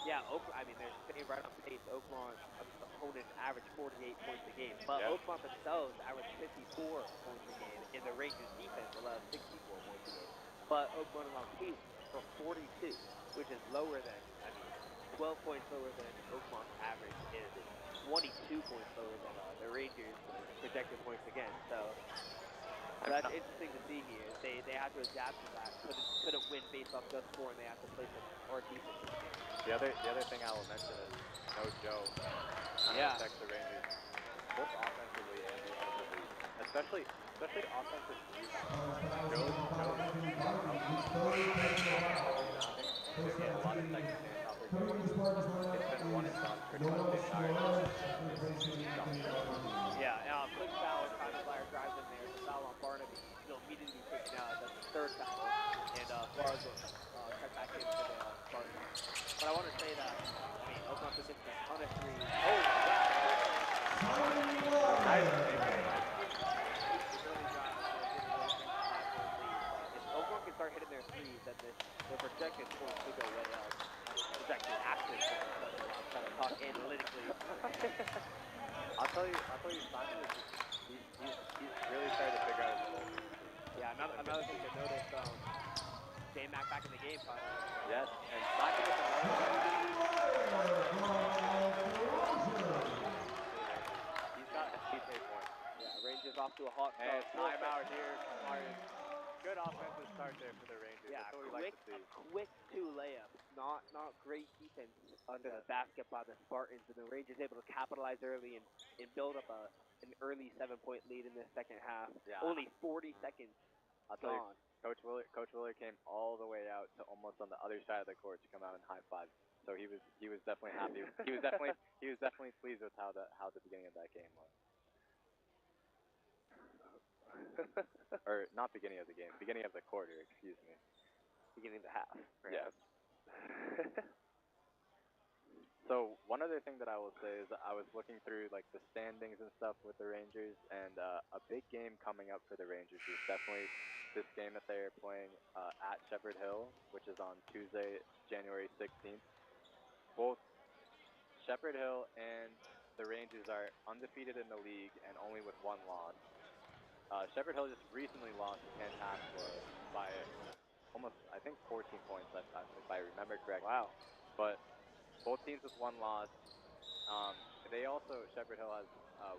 yeah, they're staying right on pace. Oakmont opponents average 48 points a game, but Oakmont themselves average 54 points a game, and the Rangers defense allows 64 points a game. But Oakmont is on pace for 42, which is lower than 12 points lower than Oakmont's average, and 22 points lower than the Rangers' projected points against. So that's interesting to see here. They have to adapt to that. Couldn't win based off just scoring. They have to play some more defense. The other thing I will mention is no Joe. Affects the Rangers both offensively and defensively, especially offensive rebounding. Joe's a lot of second chance opportunities. It's been one and done pretty much the entire time. Yeah, quick foul. Tyler drives in there. The foul on Barnaby. He'll immediately be taken out. That's the third foul. And Flores will cut back into the Spartans. But I want to say that, Oakmont is missing a ton of threes. Oh, wow. Nice. If Oakmont can start hitting their threes, then their projected points could go way up. Projected active points. I'm trying to talk analytically. I'll tell you, Simon is he's really started to figure out his role. Yeah, another thing to notice, J-Mac back in the game, finally. Yes, and Simon with he's got 8 points. Yeah, Rangers off to a hot start. And timeout here, Martin. Good offensive start there for the Rangers. Yeah, that's what we like to see. Quick 2 layups. Not great defense under the basket by the Spartans, and the Rangers able to capitalize early and build up an early 7-point lead in the second half. Yeah. Only 40 seconds. I'll tell you, Coach Willard came all the way out to almost on the other side of the court to come out and high five. So he was definitely happy. He was definitely pleased with how the beginning of that game was. Or not beginning of the game, beginning of the quarter, excuse me. Beginning of the half. Yes. So one other thing that I will say is that I was looking through like the standings and stuff with the Rangers, and a big game coming up for the Rangers is definitely this game that they are playing at Shepherd Hill, which is on Tuesday, January 16th. Both Shepherd Hill and the Rangers are undefeated in the league and only with 1 loss. Shepherd Hill just recently lost to Kansas by almost, I think, 14 points, if I remember correctly. Wow. But both teams with 1 loss. Shepherd Hill has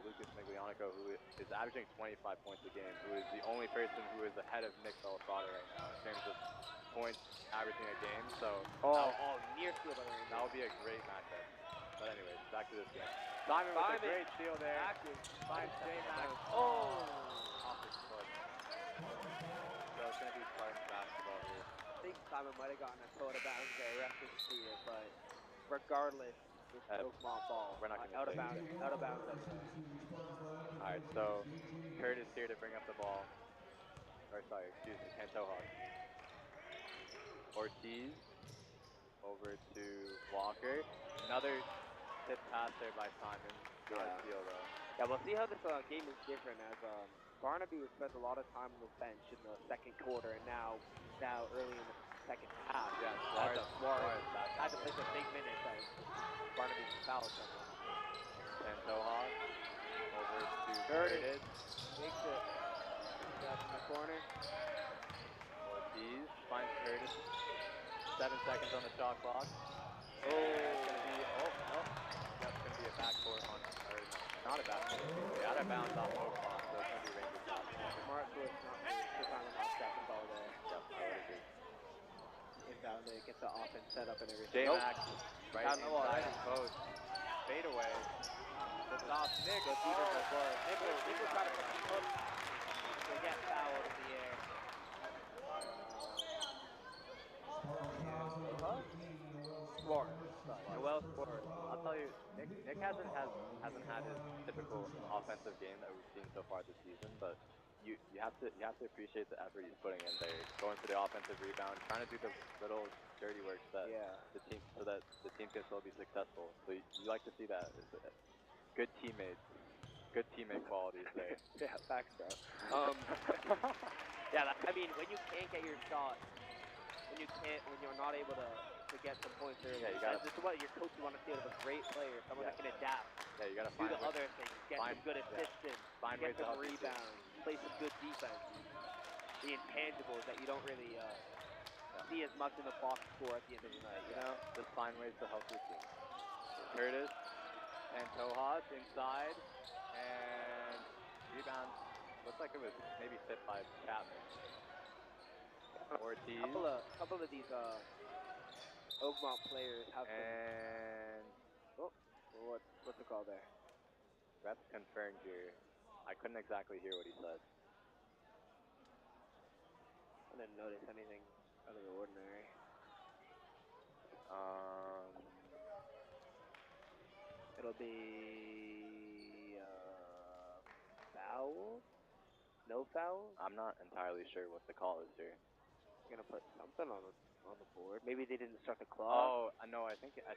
Lucas Miglianico, who is averaging 25 points a game, who is the only person who is ahead of Nick Belafrado right now in terms of points averaging a game. So near steal by the Rangers. That will be a great matchup. But anyways, back to this game. Simon with a great steal there. Finds J-Mac. Off his foot. So it's going to be Spartans basketball here. I think Simon might have gotten a toe out of bounds there. Ref didn't see it, but regardless, it's Oakmont ball. We're not going to out of bounds. Alright, so Curtis here to bring up the ball. Pantoja. Ortiz over to Walker. Another tip pass there by Simon. Not a steal though. Yeah, we'll see how this game is different as Barnaby spent a lot of time on the bench in the second quarter, and now early in the second half. Yeah, Suarez had to play some big minutes as Barnaby's foul trouble. Pantoja over to Curtis. Makes it in the corner. Ortiz finds Curtis. 7 seconds on the shot clock. No. That's going to be a backcourt not a backcourt. Out of bounds off Oakmont, so it's going to be Rangers basketball. Smart switch, not second ball there. Yep, I would agree. Inbound there, get the offense set up and everything. J-Mac, right inside his post. Fade away. This is off Nick. Nick will try to put the hook. They get fouled in the air. tough for. I'll tell you, Nick hasn't had his typical offensive game that we've seen so far this season, but you have to appreciate the effort he's putting in there, going for the offensive rebound, trying to do the little dirty work that the team so that the team can still be successful. So you like to see that. Good teammates, good teammate qualities there. Yeah, facts, bro. Yeah, I mean, when you can't get your shot, when you're not able to get some points early, this is what your coach want to see out of a great player, someone that can adapt. Yeah, you gotta do the other things, get some good assistance, get some rebounds, play some good defense. The intangibles that you don't really see as much in the box score at the end of the night, you know? Just find ways to help your team. Curtis and Tojas inside, and rebound. Looks like it was maybe hit by Chapman. Ortiz. A couple of these Oakmont players have what's it called there? Reps confirmed here. I couldn't exactly hear what he said. I didn't notice anything out of the ordinary. It'll be foul? No foul? I'm not entirely sure what the call is here. I'm gonna put something on the board. Maybe they didn't start the clock. Oh no, I think he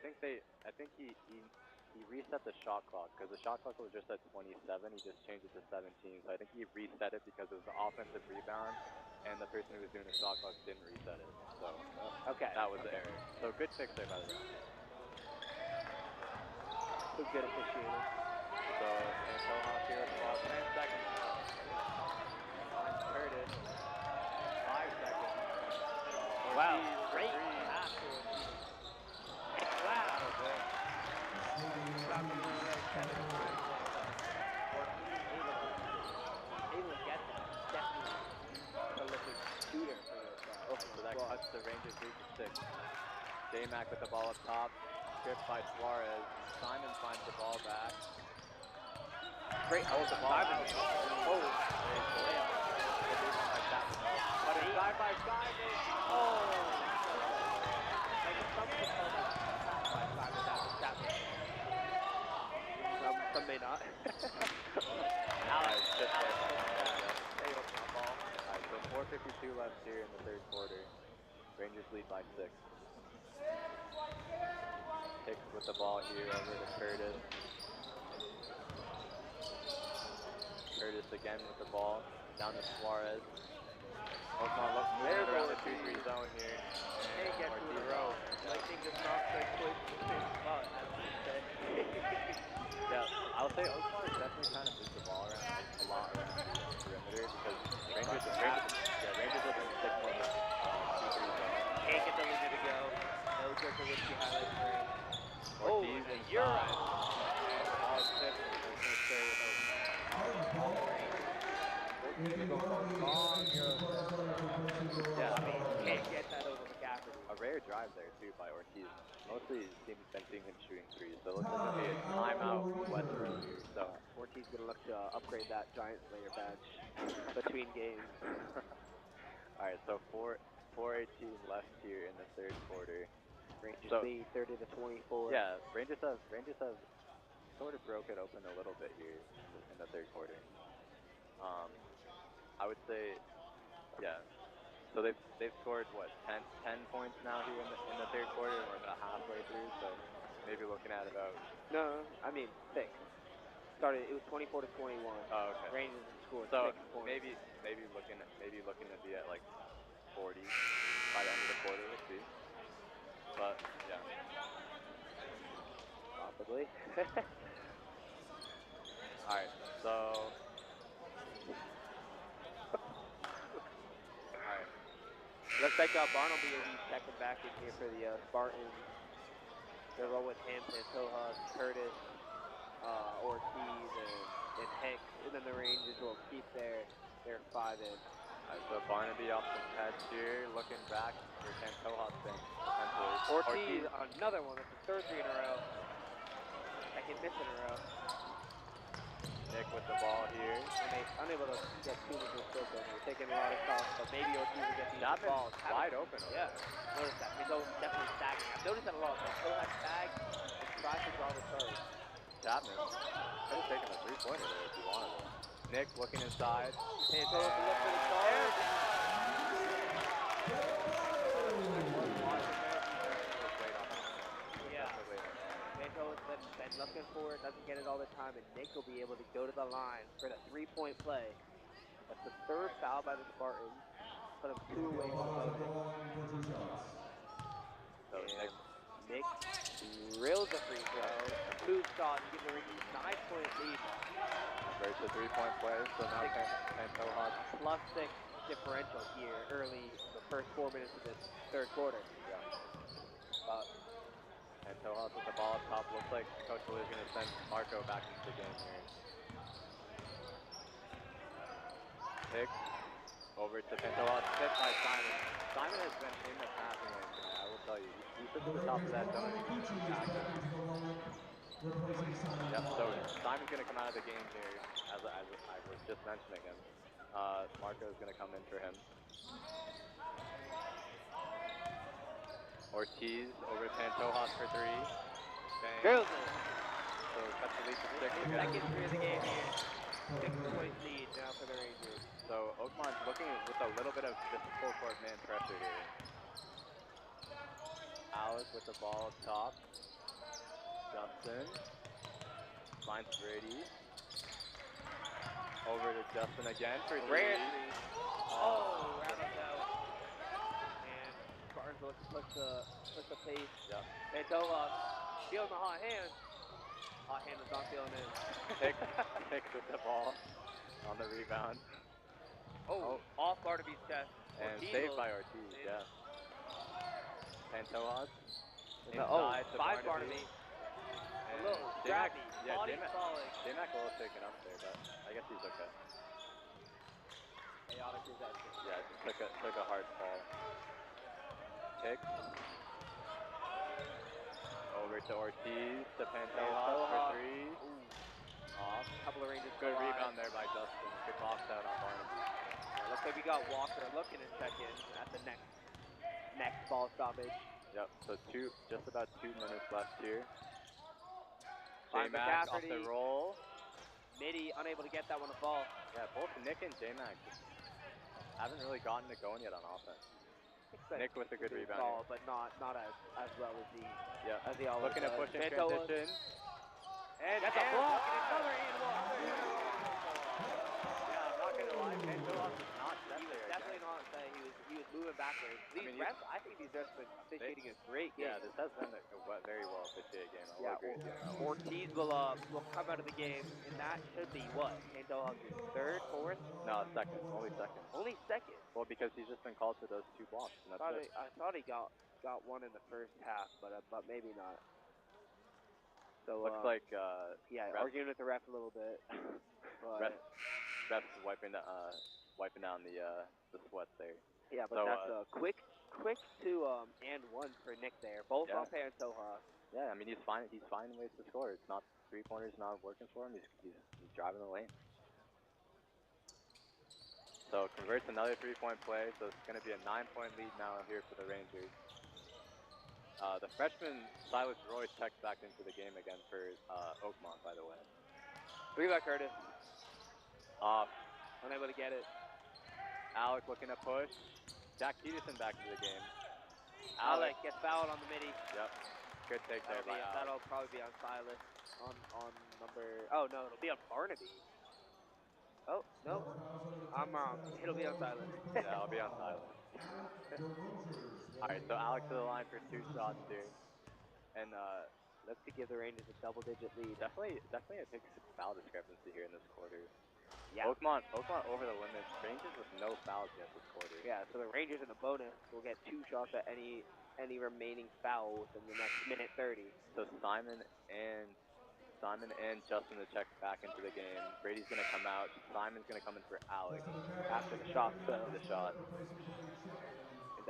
reset the shot clock because the shot clock was just at 27. He just changed it to 17. So I think he reset it because it was the offensive rebound, and the person who was doing the shot clock didn't reset it. So that was the error. So good fix there by the ref. So good officiating. So and Tojas here at the ball. 10 seconds now. Finds Curtis. 5 seconds. Wow, great pass. Wow. Able to get that. Definitely a prolific shooter for this. So that cuts the Rangers lead to 6. J-Mac with the ball up top. Stripped by Suarez. Simon finds the ball back. Great. Holds the ball out. Oh. But it's side by side. Some may not. Alright, so 4:52 left here in the third quarter. Rangers lead by 6. Hicks with the ball here over to Curtis. Curtis again with the ball. Down to Suarez. Oakmont looks moving around the 2-3 zone here. Hey, get to the row. Lightning just knocks that quick in the same spot, as we said. Yeah, I'll say Oakmont is definitely trying to move the ball around a lot around the perimeter because Rangers have been sticking in the 2-3 zone. Can't get the leader to go. No Djokovic highlights for him. Ortiz and Euro. And all tips is going to stay with Oakmont. Yeah, I mean, can't get that over McCaffrey. A rare drive there too by Ortiz. Mostly been seeing him shooting threes, so it looks like it'll be a timeout Westborough here. So Ortiz gonna look to upgrade that Giant Slayer badge between games. All right, so 4:18 left here in the third quarter. Rangers lead 30-24. Yeah, Rangers have sort of broke it open a little bit here in the third quarter. I would say, yeah. So they've scored what 10 points now here in the third quarter, and we're about halfway through. So maybe looking at about 6. Started. It was 24-21. Oh, okay. Rangers scored 6 points. Maybe looking to be at like 40 by the end of the quarter. We'll see. But yeah, possibly. All right. So. Looks like Barnaby will be checking back in here for the Spartans. They'll roll with Hampton, Tojas, Curtis, Ortiz, and Hicks. And then the Rangers will keep their 5 in. Alright, so Barnaby off the catch here, looking back. Here can Tojas thing. Ortiz, another one. That's the third 3 in a row. Second miss in a row. Nick with the ball here. Unable to get too much of a stroke on here. Taking a lot of shots, but maybe Ortiz will get these Chapman's balls. wide open over Yeah, there. notice that. Mendo's definitely sagging. I've noticed that a lot. Mendo has sagged and tries to draw the charge. Chapman could have taken a three-pointer there if he wanted it. Nick looking inside. Panto to look for the charge. Yeah. Panto has been looking for it, doesn't get it all the time, and Nick will be able to go to the line for the three-point play. That's the third foul by the Spartans. Put him 2 away from the So Nick drills a free throw, a two shot, and gives the Rangers a 9-point lead. Converts a three-point play, so now Pantoja +6 differential here early the first 4 minutes of this third quarter. Yeah. Pantoja with the ball up top. Looks like Coach Lee is going to send Marco back into the game here. Pick over to Pantoja. Fit by Simon. Simon has been in the passing lane tonight, I will tell you. He sits at the top of that zone. Yep, so Simon's going to come out of the game here, as I was just mentioning him. Marco is going to come in for him. Ortiz over to Pantoja for 3. Girls. So cuts the lead to 6 again. Second three of the game here. 6-point lead now for the Rangers. So Oakmont's looking with a little bit of just full court man pressure here. Alec with the ball up top. Justin. Finds Brady. Over to Justin again for 3. Oh, rounded out. And Spartans looks to push the pace. Yep. Pantoja feeling the hot hand. Hot hand was not feeling it. Picks with the ball on the rebound. Oh, off Barnaby's chest. And Ortiz saved by Ortiz, yeah. Pantoja. Oh, Inside to 5 Barnaby. And A little J-Mac, grabby, yeah, body J-Mac falling. a little shaken up there, but I guess he's okay. Chaotic possession. Yeah, just took a hard fall. Pick. Over to Ortiz, to Pantoja for 3. Off. Couple of Rangers. Good rebound there by Justin. Good box out on Barnaby. Yeah, looks like we got Walker looking in second at the next ball stoppage. Yep, so just about 2 minutes left here. Finds J-Mac off McCafferty. the roll. Mitty unable to get that one to fall. Yeah, both Nick and J-Mac just haven't really gotten it going yet on offense. Nick with a good rebound ball, but not as well as he always looking to push in transition. And that's a block and another and one. Yeah, I'm not gonna lie, Pantoja was not set there. Definitely not saying he was moving backwards. These refs, I think these refs have been officiating a great game. Yeah, this has been a very well officiated game. I will agree with you. Ortiz will come out of the game, and that should be what? Pantoja's third, fourth? No, second. Only second. Only second? Well, because he's just been called to those 2 blocks, and that's it. I thought he got one in the first half, but maybe not. So looks like arguing with the ref a little bit. Ref's wiping down the sweat there. Yeah, but so, that's a quick 2 and 1 for Nick there. Both on Pantoja. Yeah, I mean he's finding ways to score. It's not 3-pointers not working for him. He's driving the lane. So converts another 3-point play. So it's going to be a 9-point lead now here for the Rangers. The freshman Silas Roy checks back into the game again for Oakmont, by the way. 3 by Curtis. Off. Unable to get it. Alec looking to push. Jack Peterson back into the game. Alec gets fouled on the midi. Yep. Good take there by Alec. That'll probably be on Silas. On number... Oh, no, it'll be on Barnaby. Oh, no. I'm wrong. It'll be on Silas. Yeah, it'll be on Silas. Alright, so Alex to the line for 2 shots here. And let's give the Rangers a double-digit lead. Definitely a big foul discrepancy here in this quarter. Yeah. Oakmont over the limit. Rangers with no fouls yet this quarter. Yeah, so the Rangers in the bonus will get 2 shots at any remaining foul within the next minute 30. So Simon and Justin to check back into the game. Brady's gonna come out. Simon's gonna come in for Alex after the shot.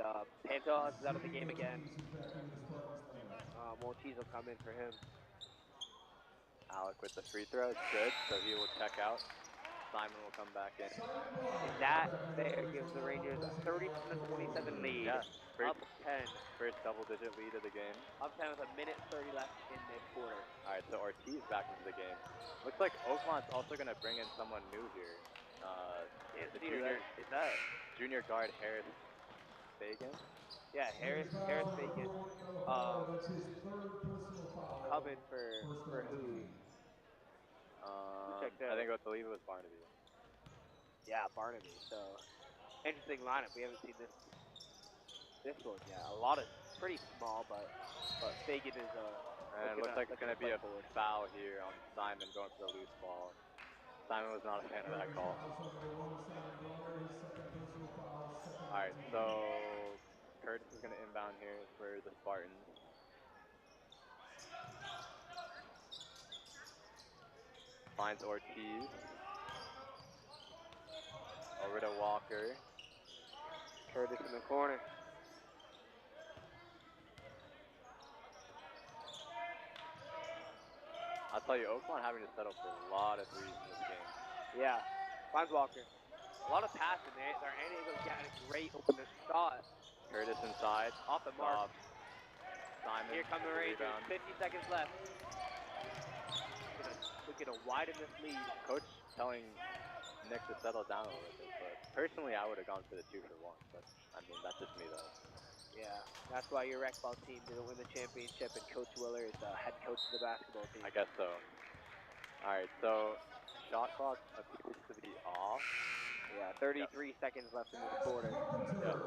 And Pantoja is out of the game again. Ortiz will come in for him. Alec with the free throw. It's good, so he will check out. Simon will come back in. And that there gives the Rangers a 30-27 lead. Yeah, Up 10. first double-digit lead of the game. Up 10 with a minute 30 left in this quarter. All right, so Ortiz back into the game. Looks like Oakmont's also going to bring in someone new here. The junior guard Harris Fagan. Yeah, Harris Bacon. That's his third personal foul. Coming for who? I think I believe it was Barnaby. Yeah, Barnaby. So interesting lineup. We haven't seen this one yet. A lot of pretty small, but Fagan is And it looks like it's going to be a foul here on Simon going for the loose ball. Simon was not a fan of that call. All right, so Curtis is going to inbound here for the Spartans. Finds Ortiz. Over to Walker. Curtis in the corner. I'll tell you, Oakmont having to settle for a lot of threes in this game. Yeah, finds Walker. A lot of passing. They're unable to get a great open shot. Curtis inside. Off the mark. Simon. Here come the Rangers. Rebound. 50 seconds left. We're gonna widen this lead. Coach telling Nick to settle down a little bit, but personally I would have gone for the 2-for-1. But I mean, that's just me though. Yeah, that's why your rec ball team didn't win the championship, and Coach Willer is the head coach of the basketball team. I guess so. All right, so shot clock appears to be off. Yeah, 33 seconds left in this quarter. Yeah.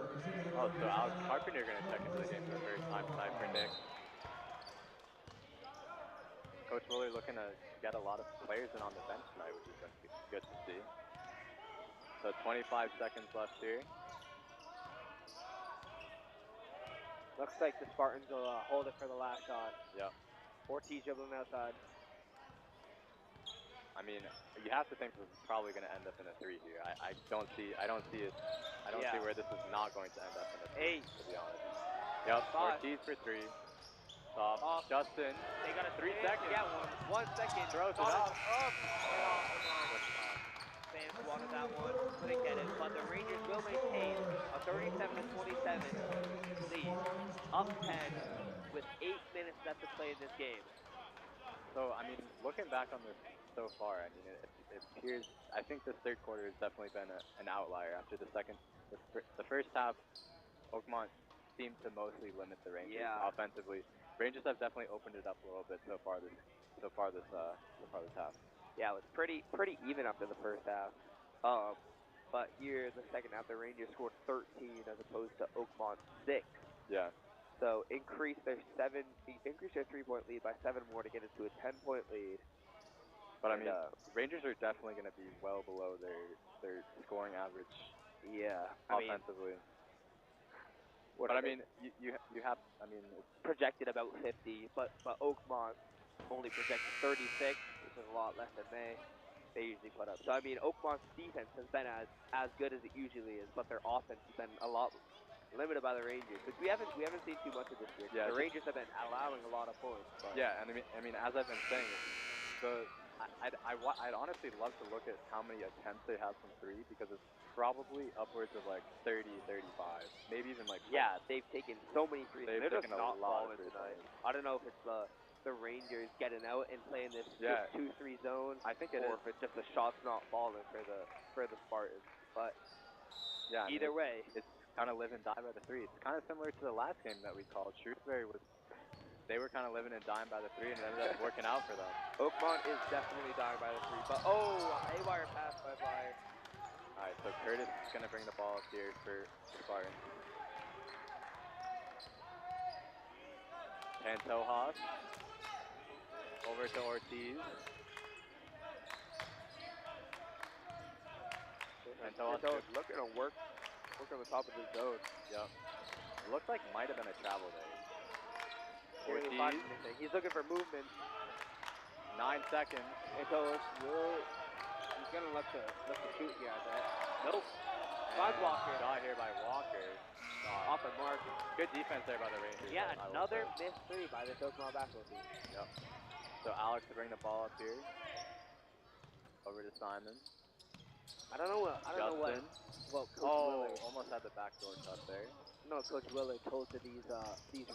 Oh, so Alex Carpenter going to check into the game for the first time tonight for Nick. Coach Willer looking to get a lot of players in on the bench tonight, which is going to be good to see. So 25 seconds left here. Looks like the Spartans will hold it for the last shot. Yep. Ortiz dribbling outside. I mean, you have to think this is probably going to end up in a 3 here. I don't see where this is not going to end up in a 3, to be honest. Yep, 5. Ortiz for 3. Off. Justin. They got a 3 seconds. Yeah, 1 second. Throws it up. Fans wanted that one. Couldn't get it. But the Rangers will maintain a 37-27 lead. Up 10 with 8 minutes left to play in this game. So, I mean, looking back on this so far, I mean, it appears, I think this third quarter has definitely been an outlier. After the first half, Oakmont seemed to mostly limit the Rangers offensively. Rangers have definitely opened it up a little bit so far this half. Yeah, it was pretty even after the first half. But here in the second half, the Rangers scored 13 as opposed to Oakmont 6. Yeah. So increase their 3-point lead by 7 more to get into a 10-point lead. But I mean, Rangers are definitely going to be well below their scoring average. Yeah, offensively. You have it's projected about 50, but Oakmont only projected 36, which is a lot less than they usually put up. So I mean, Oakmont's defense has been as good as it usually is, but their offense has been a lot limited by the Rangers, which we haven't seen too much of this year. Yeah, the Rangers have been allowing a lot of points. But. Yeah, and I mean, as I've been saying, I'd honestly love to look at how many attempts they have from 3, because it's probably upwards of like 30, 35, maybe even like 40. Yeah, they've taken so many threes. They're just not balling tonight. I don't know if it's the Rangers getting out and playing this 2-3 zone. I think it is. Or if it's just the shots not falling for the Spartans. But yeah, either way, it's kind of live and die by the 3. It's kind of similar to the last game that we called. Shrewsbury they were kind of living and dying by the 3, and it ended up working out for them. Oakmont is definitely dying by the 3, but haywire pass by Flyer. All right, so Curtis is going to bring the ball up here for Spartans. Pantojas over to Ortiz. Pantojas looking to work on the top of the zone. Yep. It looked like might have been a travel there. Ortiz. He's looking for movement. 9 seconds. Pantojas he's gonna look to shoot here, I bet. Nope. Finds Walker. Got here by Walker. Off the mark. Good defense there by the Rangers. Yeah, another missed 3 by the Oakmont basketball team. Yep. so Alex to bring the ball up here. Over to Simon. I don't know what Justin. Coach Oh, Willard. almost had the backdoor cut there. No, Coach Willard told to these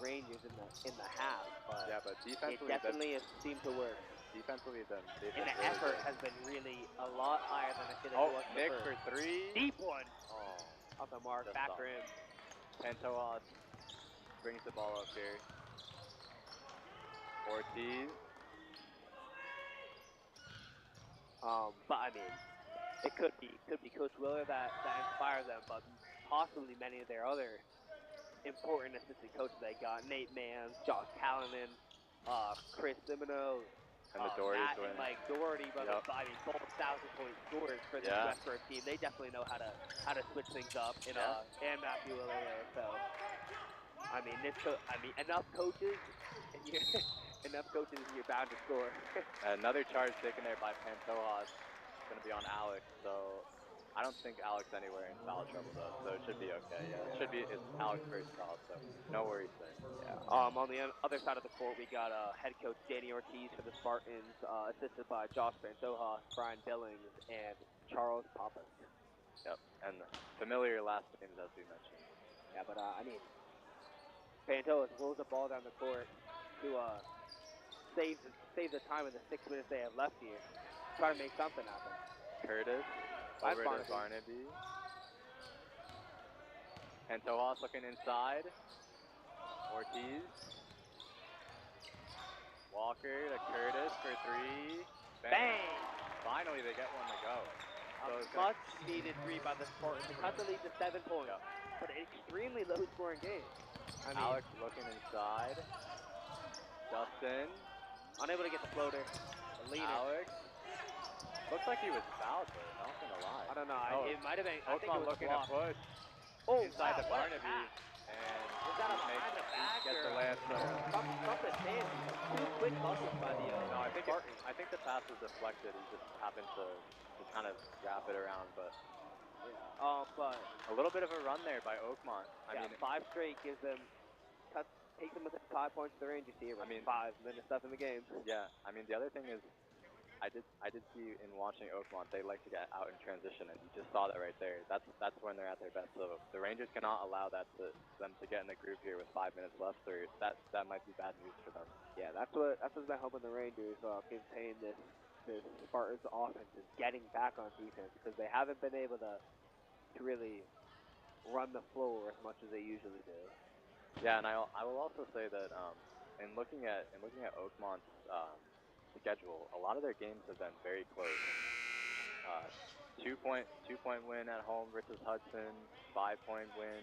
Rangers in the half, but Yeah, but it defensively, definitely has seemed to work. defensively, they've And been the really effort good. has been really a lot higher than I feel like it Oh, was Nick the for first. three. Deep one Oh, off the mark, just back off. rim. Pantoja brings the ball up here. Ortiz. But I mean, it could be Coach Willard that inspires them, but possibly many of their other important assistant coaches they got: Nate Mann, Josh Callanan, Chris Simino, And the Doherty Matt twins. and Mike Doherty, but Yep. I mean, both 1,000-point scorers for this Yeah. Westborough team. They definitely know how to switch things up. And Yeah. and Matthew Willard there. So I mean, enough coaches, and you're you're bound to score. Another charge taken there by Pantoja. It's going to be on Alex, so I don't think Alex anywhere in foul trouble though, so it should be okay. Yeah, it's Alex first foul, so no worries there. Yeah. On the other side of the court, we got head coach Danny Ortiz for the Spartans, assisted by Josh Pantoja, Brian Billings, and Charles Pappas. Yep, and familiar last names as we mentioned. Yeah, but I mean, Pantoja rolls the ball down the court to save the time in the 6 minutes they have left here. Try to make something happen. Curtis over to Barnaby. Pantoja looking inside. Ortiz. Walker to Curtis for three. Bang! Finally, they get one to go. A much-needed three by the Spartans to cut the lead to 7 points. Yep. But an extremely low-scoring game. I mean, Alex looking inside. Justin. unable to get the floater. Alex. Looks like he was fouled, though. Not gonna lie. I don't know. It might have been. I think it Oakmont was looking a to block. push inside the Barnaby. And was that a behind the back gets the or last something? Two quick buckets by the No, Spartans. I think the pass was deflected. He just happened to kind of wrap it around, but But a little bit of a run there by Oakmont. I mean, 5 straight gives them takes them within 5 points of the Rangers here. 5 minutes left in the game. Yeah, I mean the other thing is, I did see in watching Oakmont, they like to get out in transition, and you just saw that right there. That's when they're at their best. So the Rangers cannot allow them to get in the groove here with 5 minutes left, or that might be bad news for them. Yeah, that's what's been helping the Rangers contain this Spartans offense is getting back on defense, because they haven't been able to really run the floor as much as they usually do. Yeah, and I will also say that in looking at Oakmont's schedule, a lot of their games have been very close. 2 point win at home versus Hudson, 5 point win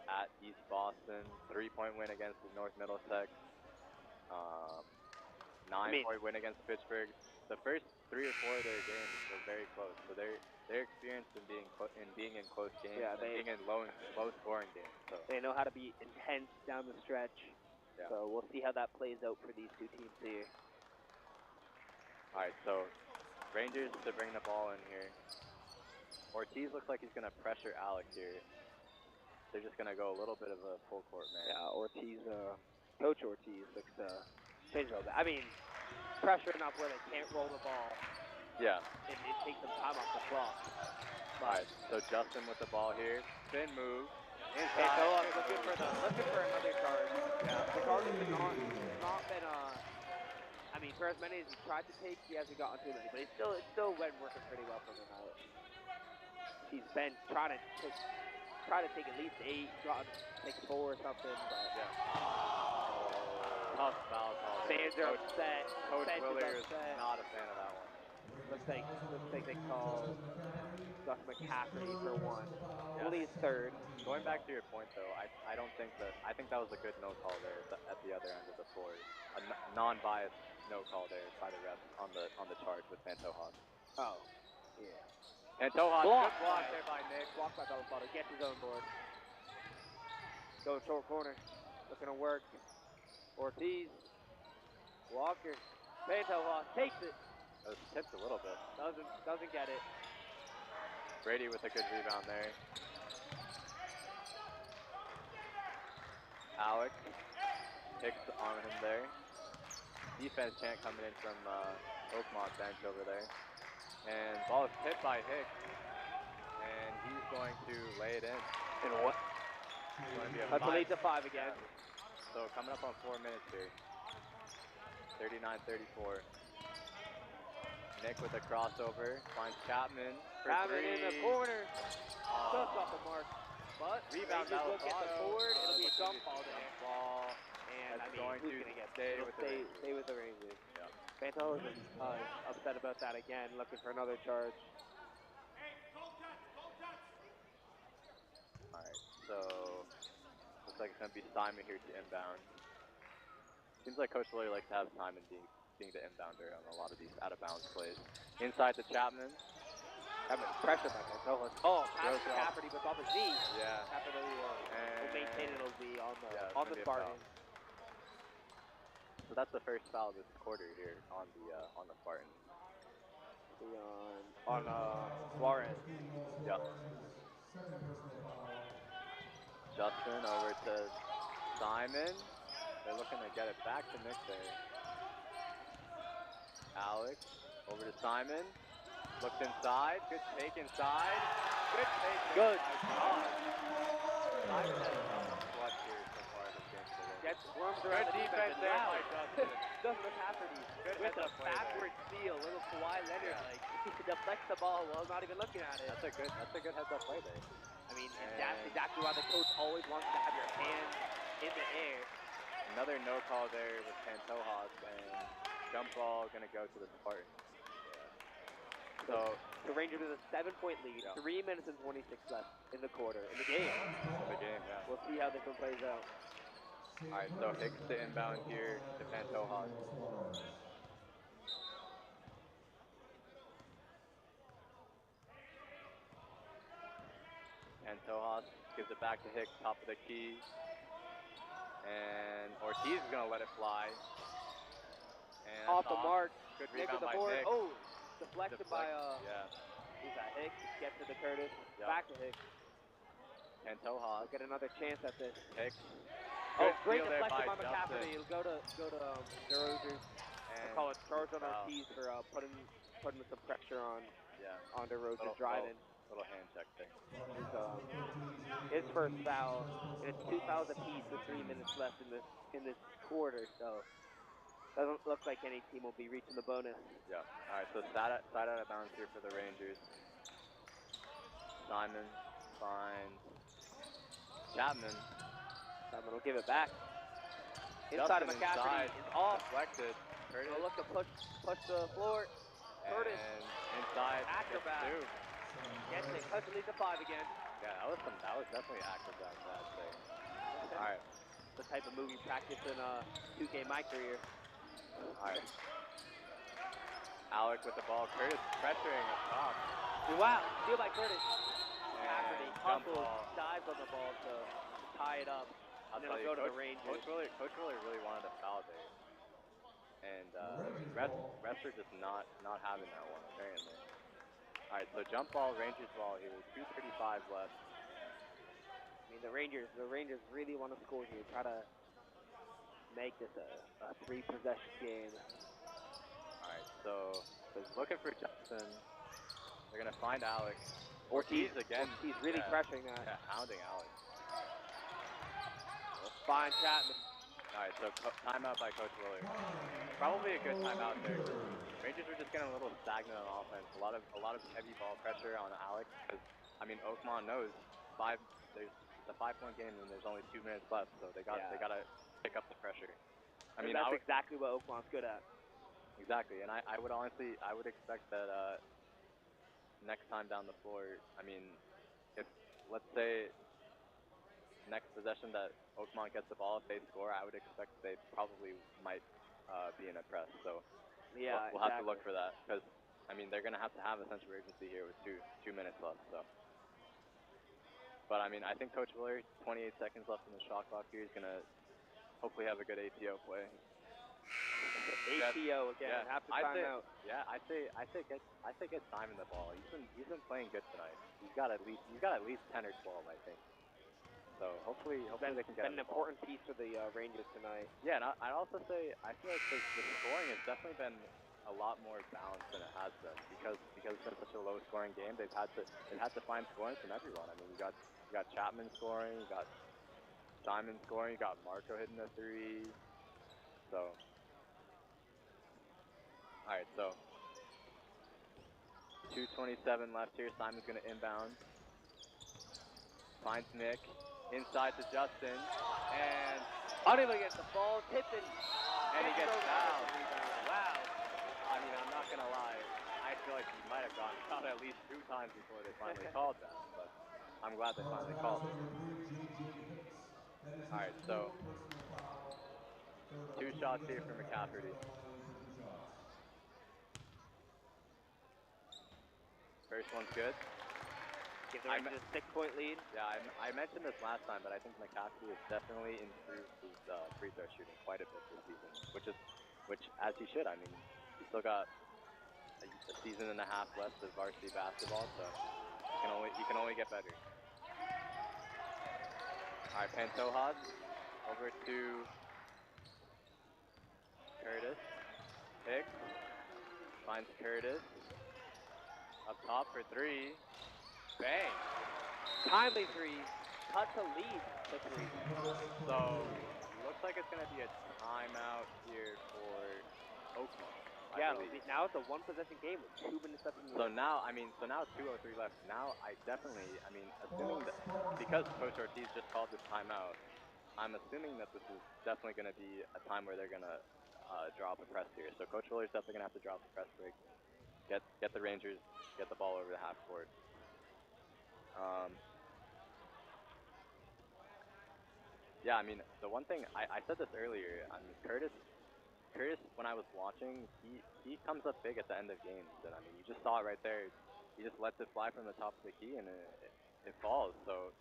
at East Boston, 3 point win against the North Middlesex, 9 point win against Pittsburgh. The first 3 or 4 of their games were very close, so they're experienced in being in close games, being in low scoring games. So they know how to be intense down the stretch. Yeah. So we'll see how that plays out for these two teams here. All right, so Rangers to bring the ball in here. Ortiz looks like he's going to pressure Alex here. They're just going to go a little bit of a full court man. Yeah, Ortiz, Coach Ortiz looks to change a little bit. I mean, pressure enough where they can't roll the ball. Yeah. And it takes some time off the clock. All right, so Justin with the ball here. Spin move. Inside. Looking for another charge. Yeah. The charge has not been, I mean, for as many as he tried to take, he hasn't gotten too many, but it still went working pretty well for him out. He's been trying to take at least 8, gotten take 4 or something, but yeah. Tough foul call. Fans are upset. Coach Willard is not a fan of that one. Looks like they called Gus McCaffrey for 1. Only his 3rd. Going back to your point though, I think that was a good no call there at the other end of the floor. A non-biased no call there by the refs on the charge with Pantoja. Oh, yeah. Pantoja, good block there by Nick. Block by Bellafado, gets his own board. Go short corner, looking to work. Ortiz, Walker, Pantoja takes it. It was tipped a little bit. Doesn't get it. Brady with a good rebound there. Alex picks on him there. defense chant coming in from Oakmont bench over there. And ball is hit by Hicks. And he's going to lay it in. And what? It's going to be a That's a lead to 5 again. So coming up on 4 minutes here. 39-34. Nick with a crossover. Finds Chapman for Chapman three. in the corner. Just off the mark. But Rebound Rangers will get the Alvarado. board. It'll be a jump ball there. Ball. And That's I mean, going who's to going to get stay it'll with the Rangers. stay with the Rangers. Yeah. Pantos is upset about that again, looking for another charge. Alright, so looks like it's going to be Simon here to inbound. Seems like Coach Lawyer likes to have Simon being the inbounder on a lot of these out-of-bounds plays. Inside to Chapman. Chapman pressure by Pantos. Oh, pass to Goes off. Cafferty, but it's on the Z. Yeah. Cafferty will maintain it on it's on gonna the be a Spartan. foul. So that's the first foul this quarter here on the Spartan. On Suarez. Yep. Justin over to Simon. They're looking to get it back to Nick there. Alex over to Simon. Looked inside. Good take inside. Good take. Good. Simon has some clutch here so far this game today. Gets worms around Good the defense defense there now. by Justin. Justin Cafferty Good with a heads-up play backward steal, little Kawhi Leonard, like he deflects the ball while not even looking at it. That's a good heads-up play there. I mean, and that's exactly why the coach always wants to have your hands in the air. Another no call there with Pantojas, and jump ball gonna go to the Spartans. Yeah. So the Rangers with a 7-point lead, 3 minutes and 26 left in the quarter, in the game. yeah. We'll see how this one plays out. All right, so Hicks to inbound here to Pantojas. Pantojas gives it back to Hicks, top of the key. And Ortiz is gonna let it fly. And Off the mark. Good Nick rebound with the by board. Nick. Oh, deflected by yeah. who's that? Hicks. Gets to the Curtis. Yep. Back to Hicks. Pantojas. Get another chance at this. Hicks. Oh, Good great steal there deflection by by McCafferty. Justin. It'll go to DeRozers. And Call it charge on foul. Ortiz for putting some pressure on DeRozers driving. Little hand check there. His first foul. And it's 2 fouls apiece with 3 minutes left in this quarter. So doesn't look like any team will be reaching the bonus. Yeah. All right. So side out of bounds here for the Rangers. Simon finds Chapman. Simon will give it back. Inside of McCafferty is off. Deflected. Curtis. Will look to push the floor. Curtis. And inside. Acrobat. Gets it. Cuts the lead to 5 again. Yeah, that was definitely acrobat that thing. All right. The type of movie practice in 2K my career. All right. Alec with the ball. Curtis pressuring up top. Wow. Steal by Curtis. And Cafferty jump hustles, ball. dives on the ball to tie it up. I'll And then tell it'll you, go to the Rangers. Coach really wanted a foul there. And refs are just not having that one, apparently. All right, so jump ball, Rangers ball here. 2:35 left. I mean, the Rangers really want to score here. Try to make this a 3-possession game. All right, so looking for Justin. They're gonna find Alex. Ortiz again. He's really pressuring that. Yeah, hounding Alex. Fine Chapman. All right, so timeout by Coach Willard. Probably a good timeout there. Rangers were just getting a little stagnant on offense. A lot of heavy ball pressure on Alex. Because I mean, Oakmont knows there's a 5-point game and there's only 2 minutes left, so they gotta pick up the pressure. I mean, that's exactly what Oakmont's good at. Exactly, and I would expect that next time down the floor, I mean, if let's say next possession that Oakmont gets the ball, if they score, I would expect they probably might be in a press. So yeah, we'll have to look for that because I mean they're gonna have to have a sense of urgency here with two minutes left. So, but I mean I think Coach Willard, 28 seconds left in the shot clock here, is gonna hopefully have a good ATO play. ATO again. Yeah, Have to time out. Yeah, I say get Simon the ball. He's been playing good tonight. He's got at least 10 or 12, I think. So hopefully they can get been an the ball. important piece for the Rangers tonight. Yeah, and I'd also say I feel like the scoring has definitely been a lot more balanced than it has been because it's been such a low scoring game. They've had to find scoring from everyone. I mean, you got Chapman scoring, you got Simon scoring, you got Marco hitting a 3. So, all right, so 2:27 left here. Simon's gonna inbound. Finds Nick. Inside to Justin, and unable to get the ball, tipped it, and he gets fouled. Wow. I mean, I'm not gonna lie. I feel like he might have gotten fouled at least 2 times before they finally called that, but I'm glad they finally called it. All right, so 2 shots here for McCafferty. First one's good. Give the Rangers a 6-point lead. Yeah, I mentioned this last time, but I think McCafferty has definitely improved his free throw shooting quite a bit this season, which as he should. I mean, he's still got a season and a half left of varsity basketball, so he can only get better. All right, Pantoja over to Curtis. Hicks finds Curtis up top for 3. Bang! Timely 3, cuts a lead to 3. So, looks like it's going to be a timeout here for Oakmont. Yeah, now it's a 1-possession game with 2 minutes left in the game. So now, it's 2:03 left. Now, assuming that, because Coach Ortiz just called this timeout, I'm assuming that this is definitely going to be a time where they're going to drop a press here. So Coach Willer's definitely going to have to drop the press break, get the Rangers, get the ball over the half court. Yeah, I mean, the one thing, I said this earlier, I mean, Curtis, when I was watching, he comes up big at the end of games, and I mean, you just saw it right there. He just lets it fly from the top of the key, and it falls. So,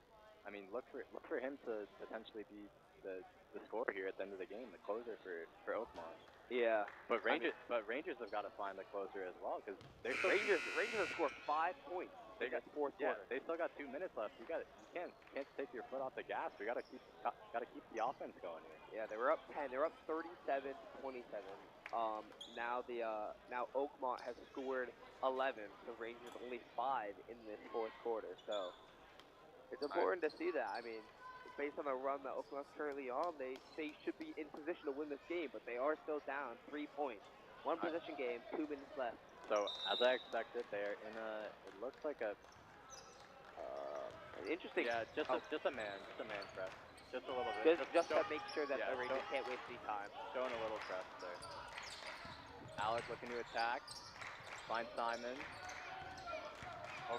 I mean, look for him to potentially be the scorer here at the end of the game, the closer for Oakmont. Yeah. But Rangers have got to find the closer as well, because Rangers have scored 5 points. They got fourth quarter. They still got 2 minutes left. You can't take your foot off the gas. We gotta keep the offense going here. Yeah, they were up 10. They're up 37-27. Now Oakmont has scored 11. The Rangers only 5 in this fourth quarter. So it's important to see that. I mean, based on the run that Oakmont's currently on, they should be in position to win this game, but they are still down 3 points. 1-possession game, 2 minutes left. So, as I expected, they're in it looks like an interesting. Yeah, just a man press. Just a little bit. Just to make sure that the Rangers can't waste any time. Showing a little press there. Alec looking to attack. Find Simon.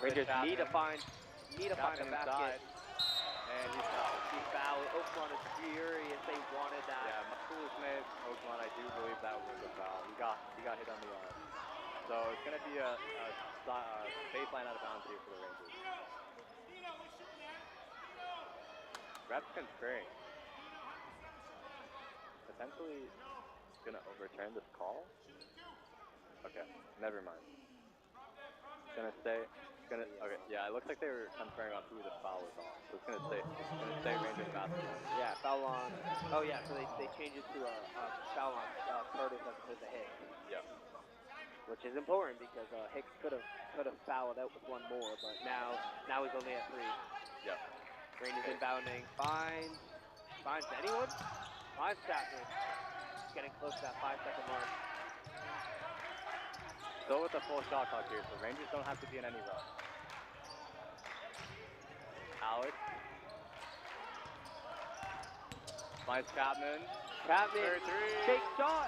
Rangers need to find a basket. Inside. And he's fouled. He's fouled. Oakmont is furious. They wanted that. Yeah, my foolish mate, Oakmont, I do believe that was a foul. He got hit on the arm. So it's going to be a baseline out of bounds here for the Rangers. Ref's conferring. Potentially going to overturn this call? Okay, never mind. Okay, yeah, it looks like they were conferring on who the foul was on. So it's going to stay Rangers basketball. Yeah, foul on. Oh yeah, so they changed it to a foul on Curtis as opposed to Hicks. Yep. Which is important because Hicks could have fouled out with one more, but now he's only at 3. Yep. Rangers inbounding. Finds anyone? Finds Chapman. Getting close to that 5-second mark. Still with the full shot clock here, so Rangers don't have to be in any rush. Alex. Finds Chapman. Chapman. For 3. Big shot.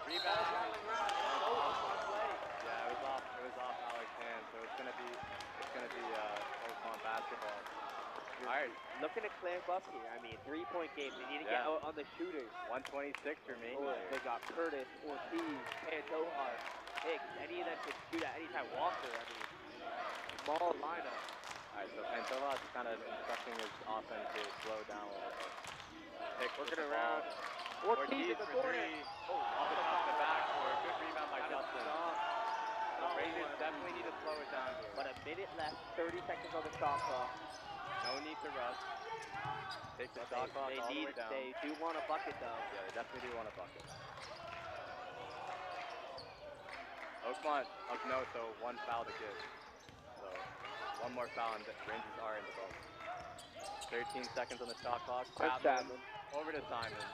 Rebound. Yeah, it was off Alex's hand, so it's gonna be Oakmont basketball. All right, looking to clamp up here. I mean, 3-point game. They need to get out on the shooters. 1:26 remaining. They got Curtis, Ortiz, Pantoja, Hicks. Any of them could shoot at any time. Walker. I mean, small lineup. All right, so Pantoja is kind of instructing his offense to slow down a little bit. Hicks working around. Ortiz in the corner. Off the backboard. Good rebound by Justin. The Rangers definitely need to slow it down here. But a minute left, 30 seconds on the shot clock. No need to rush. Take the shot clock all the way down. They do want a bucket though. Yeah, they definitely do want a bucket. Oakmont up no, so one foul to give. So one more foul and the Rangers are in the boat. 13 seconds on the shot clock. Chapman over to Simon.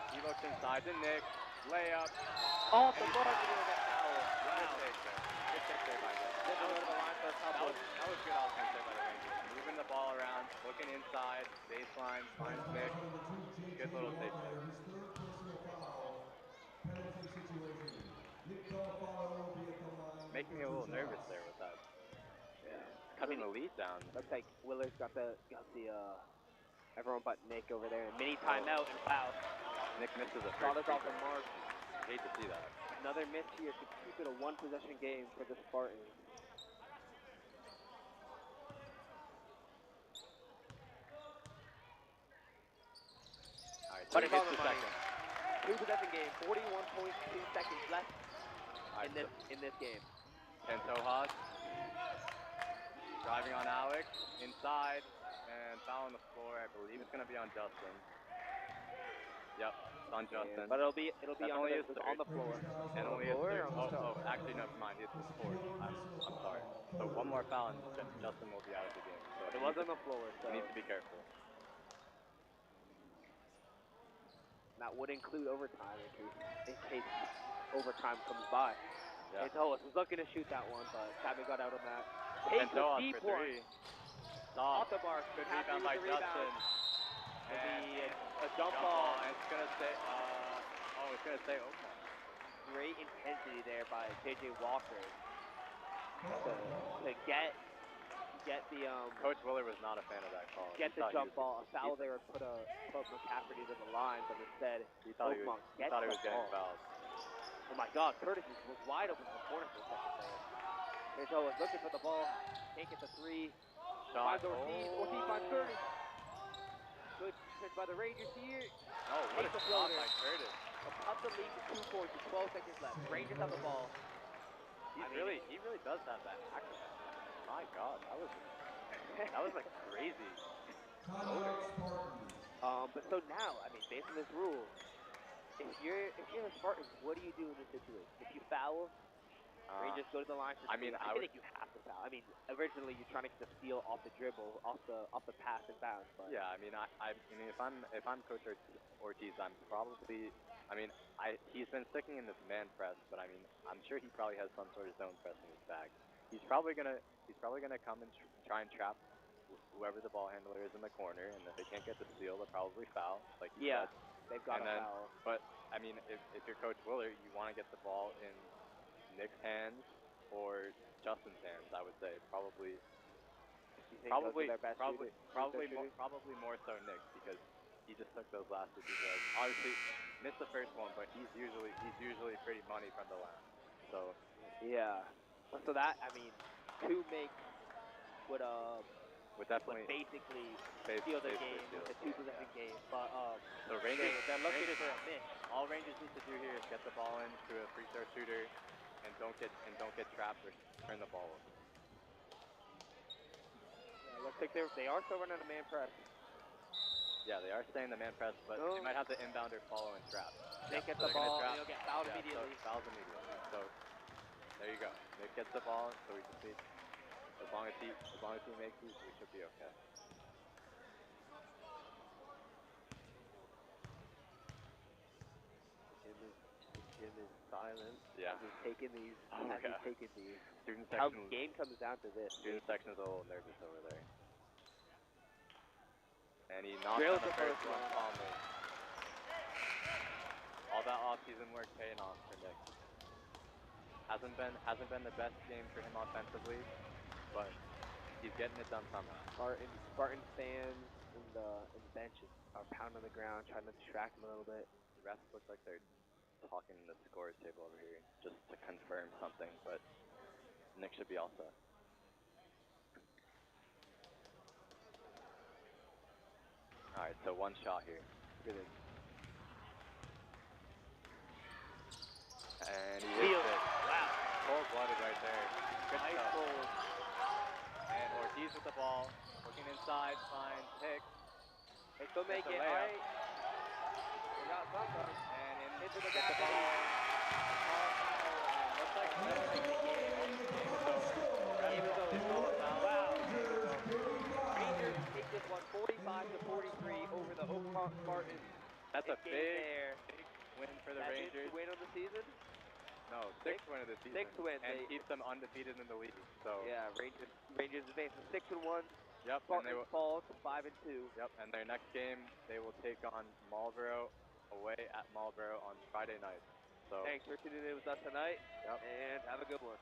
He looks inside to Nick. Layup. Off the mark and he'll get fouled. Wow. Good take there. Good take there by Nick. That was good offense there by the Rangers. Moving the ball around, looking inside, baseline, finds Nick. Good little take there. His third personal foul, penalty situation. Nick Donofalo will be at the line. Making me a little nervous there with that. Yeah. Cutting the lead down. Looks like Willard's got the everyone but Nick over there. Mini timeout and foul. Nick misses a Shot first is off free the throw. mark. Hate to see that. Another miss here to keep it a one-possession game for the Spartans. Alright, so But he it's hits on the the money. second. Two-possession game, 41.2 seconds left Alright, in this game. Pinto Haas. Driving on Alex. Inside. And foul on the floor. I believe it's going to be on Justin. Yep, it's on Justin. But it'll be only his on the floor. And only his third. Actually, never mind. It's his fourth. I'm sorry. So one more foul and Justin will be out of the game. So It was on the floor, so he needs to be careful. that would include overtime in case overtime comes by. Yeah. Pinto was looking to shoot that one, but Chapman got out on that. Takes the Pinto deep for one. three. Off the mark. Good Happy rebound with by the rebound. Justin. And a jump ball. And it's gonna say it's gonna say Oakmont. Great intensity there by JJ Walker to get the Coach Willard was not a fan of that call. get the jump ball. A foul there would put McCafferty to the line, but instead he thought he was getting fouled. Oh my God, Curtis was wide open in the corner for a second there. Pinto was looking for the ball, can't get the three. Shot. Finds Ortiz finds Curtis. Good pitch by the Rangers here. Oh, what a shot by Curtis. Up the lead to 2 points with 12 seconds left. Rangers have the ball. He really does have that acrobat. My God, that was like crazy. But so now, I mean, based on this rule, if you're the Spartans, what do you do in this situation? If you foul, Rangers go to the line for two. I feel like you have to foul. I mean, originally you're trying to get the steal off the dribble, off the pass and bounce. But yeah, I mean, if I'm Coach Ortiz, he's been sticking in this man press, but I mean, I'm sure he probably has some sort of zone press in his bag. He's probably gonna come and try and trap whoever the ball handler is in the corner, and if they can't get the steal, they'll probably foul, like you said. They've got to foul. But I mean, if you're Coach Willard, you want to get the ball in Nick's hands or Justin's hands. I would say probably more so Nick, because he just took those last two free throws. Obviously missed the first one, but he's usually pretty money from the line. So yeah. So that, I mean, two makes would definitely basically steal the game with a two-possession game. But so Rangers, they're looking for a miss. All Rangers need to do here is get the ball in to a free throw shooter, and don't get trapped or turn the ball over. Yeah, looks like they are still running a man press. Yeah, they are staying the man press, but they might have the inbounder follow and trap. They get the ball, and he'll get fouled immediately. So fouls immediately. So there you go. Nick gets the ball, so we can see. As long as he makes these, we should be okay. Jim is silent. Yeah. He's taking these. Student section. Game comes down to this. Student section is a little nervous over there. And he knocks down the first one calmly. All that off-season work paying off for Nick. Hasn't been the best game for him offensively, but he's getting it done somehow. Spartan fans in the benches are pounding on the ground, trying to distract him a little bit. The refs look like they're talking in the scores table over here just to confirm something, but Nick should be all set. Alright, so one shot here. Look at it. And he hits it. Wow. Cold-blooded right there. Good stuff. And Ortiz with the ball. Looking inside, finds Hicks. They still make It's a it. layup. All right. They got something. And Into the gets the basket. ball. Looks like the game is over. Game is over. They call a foul. Wow. Game is over. Rangers take this one 45-43 over the Oakmont Spartans. That's a Big game big there. win for the That's Rangers. it to win of the season? No, sixth win of the season. Sixth win. And keeps them undefeated in the league. So yeah, Rangers advance to 6-1. Yep, Spartans fall to 5-2. Yep, and their next game they will take on Marlborough away at Marlborough on Friday night. So thanks for tuning in with us tonight. Yep. And have a good one.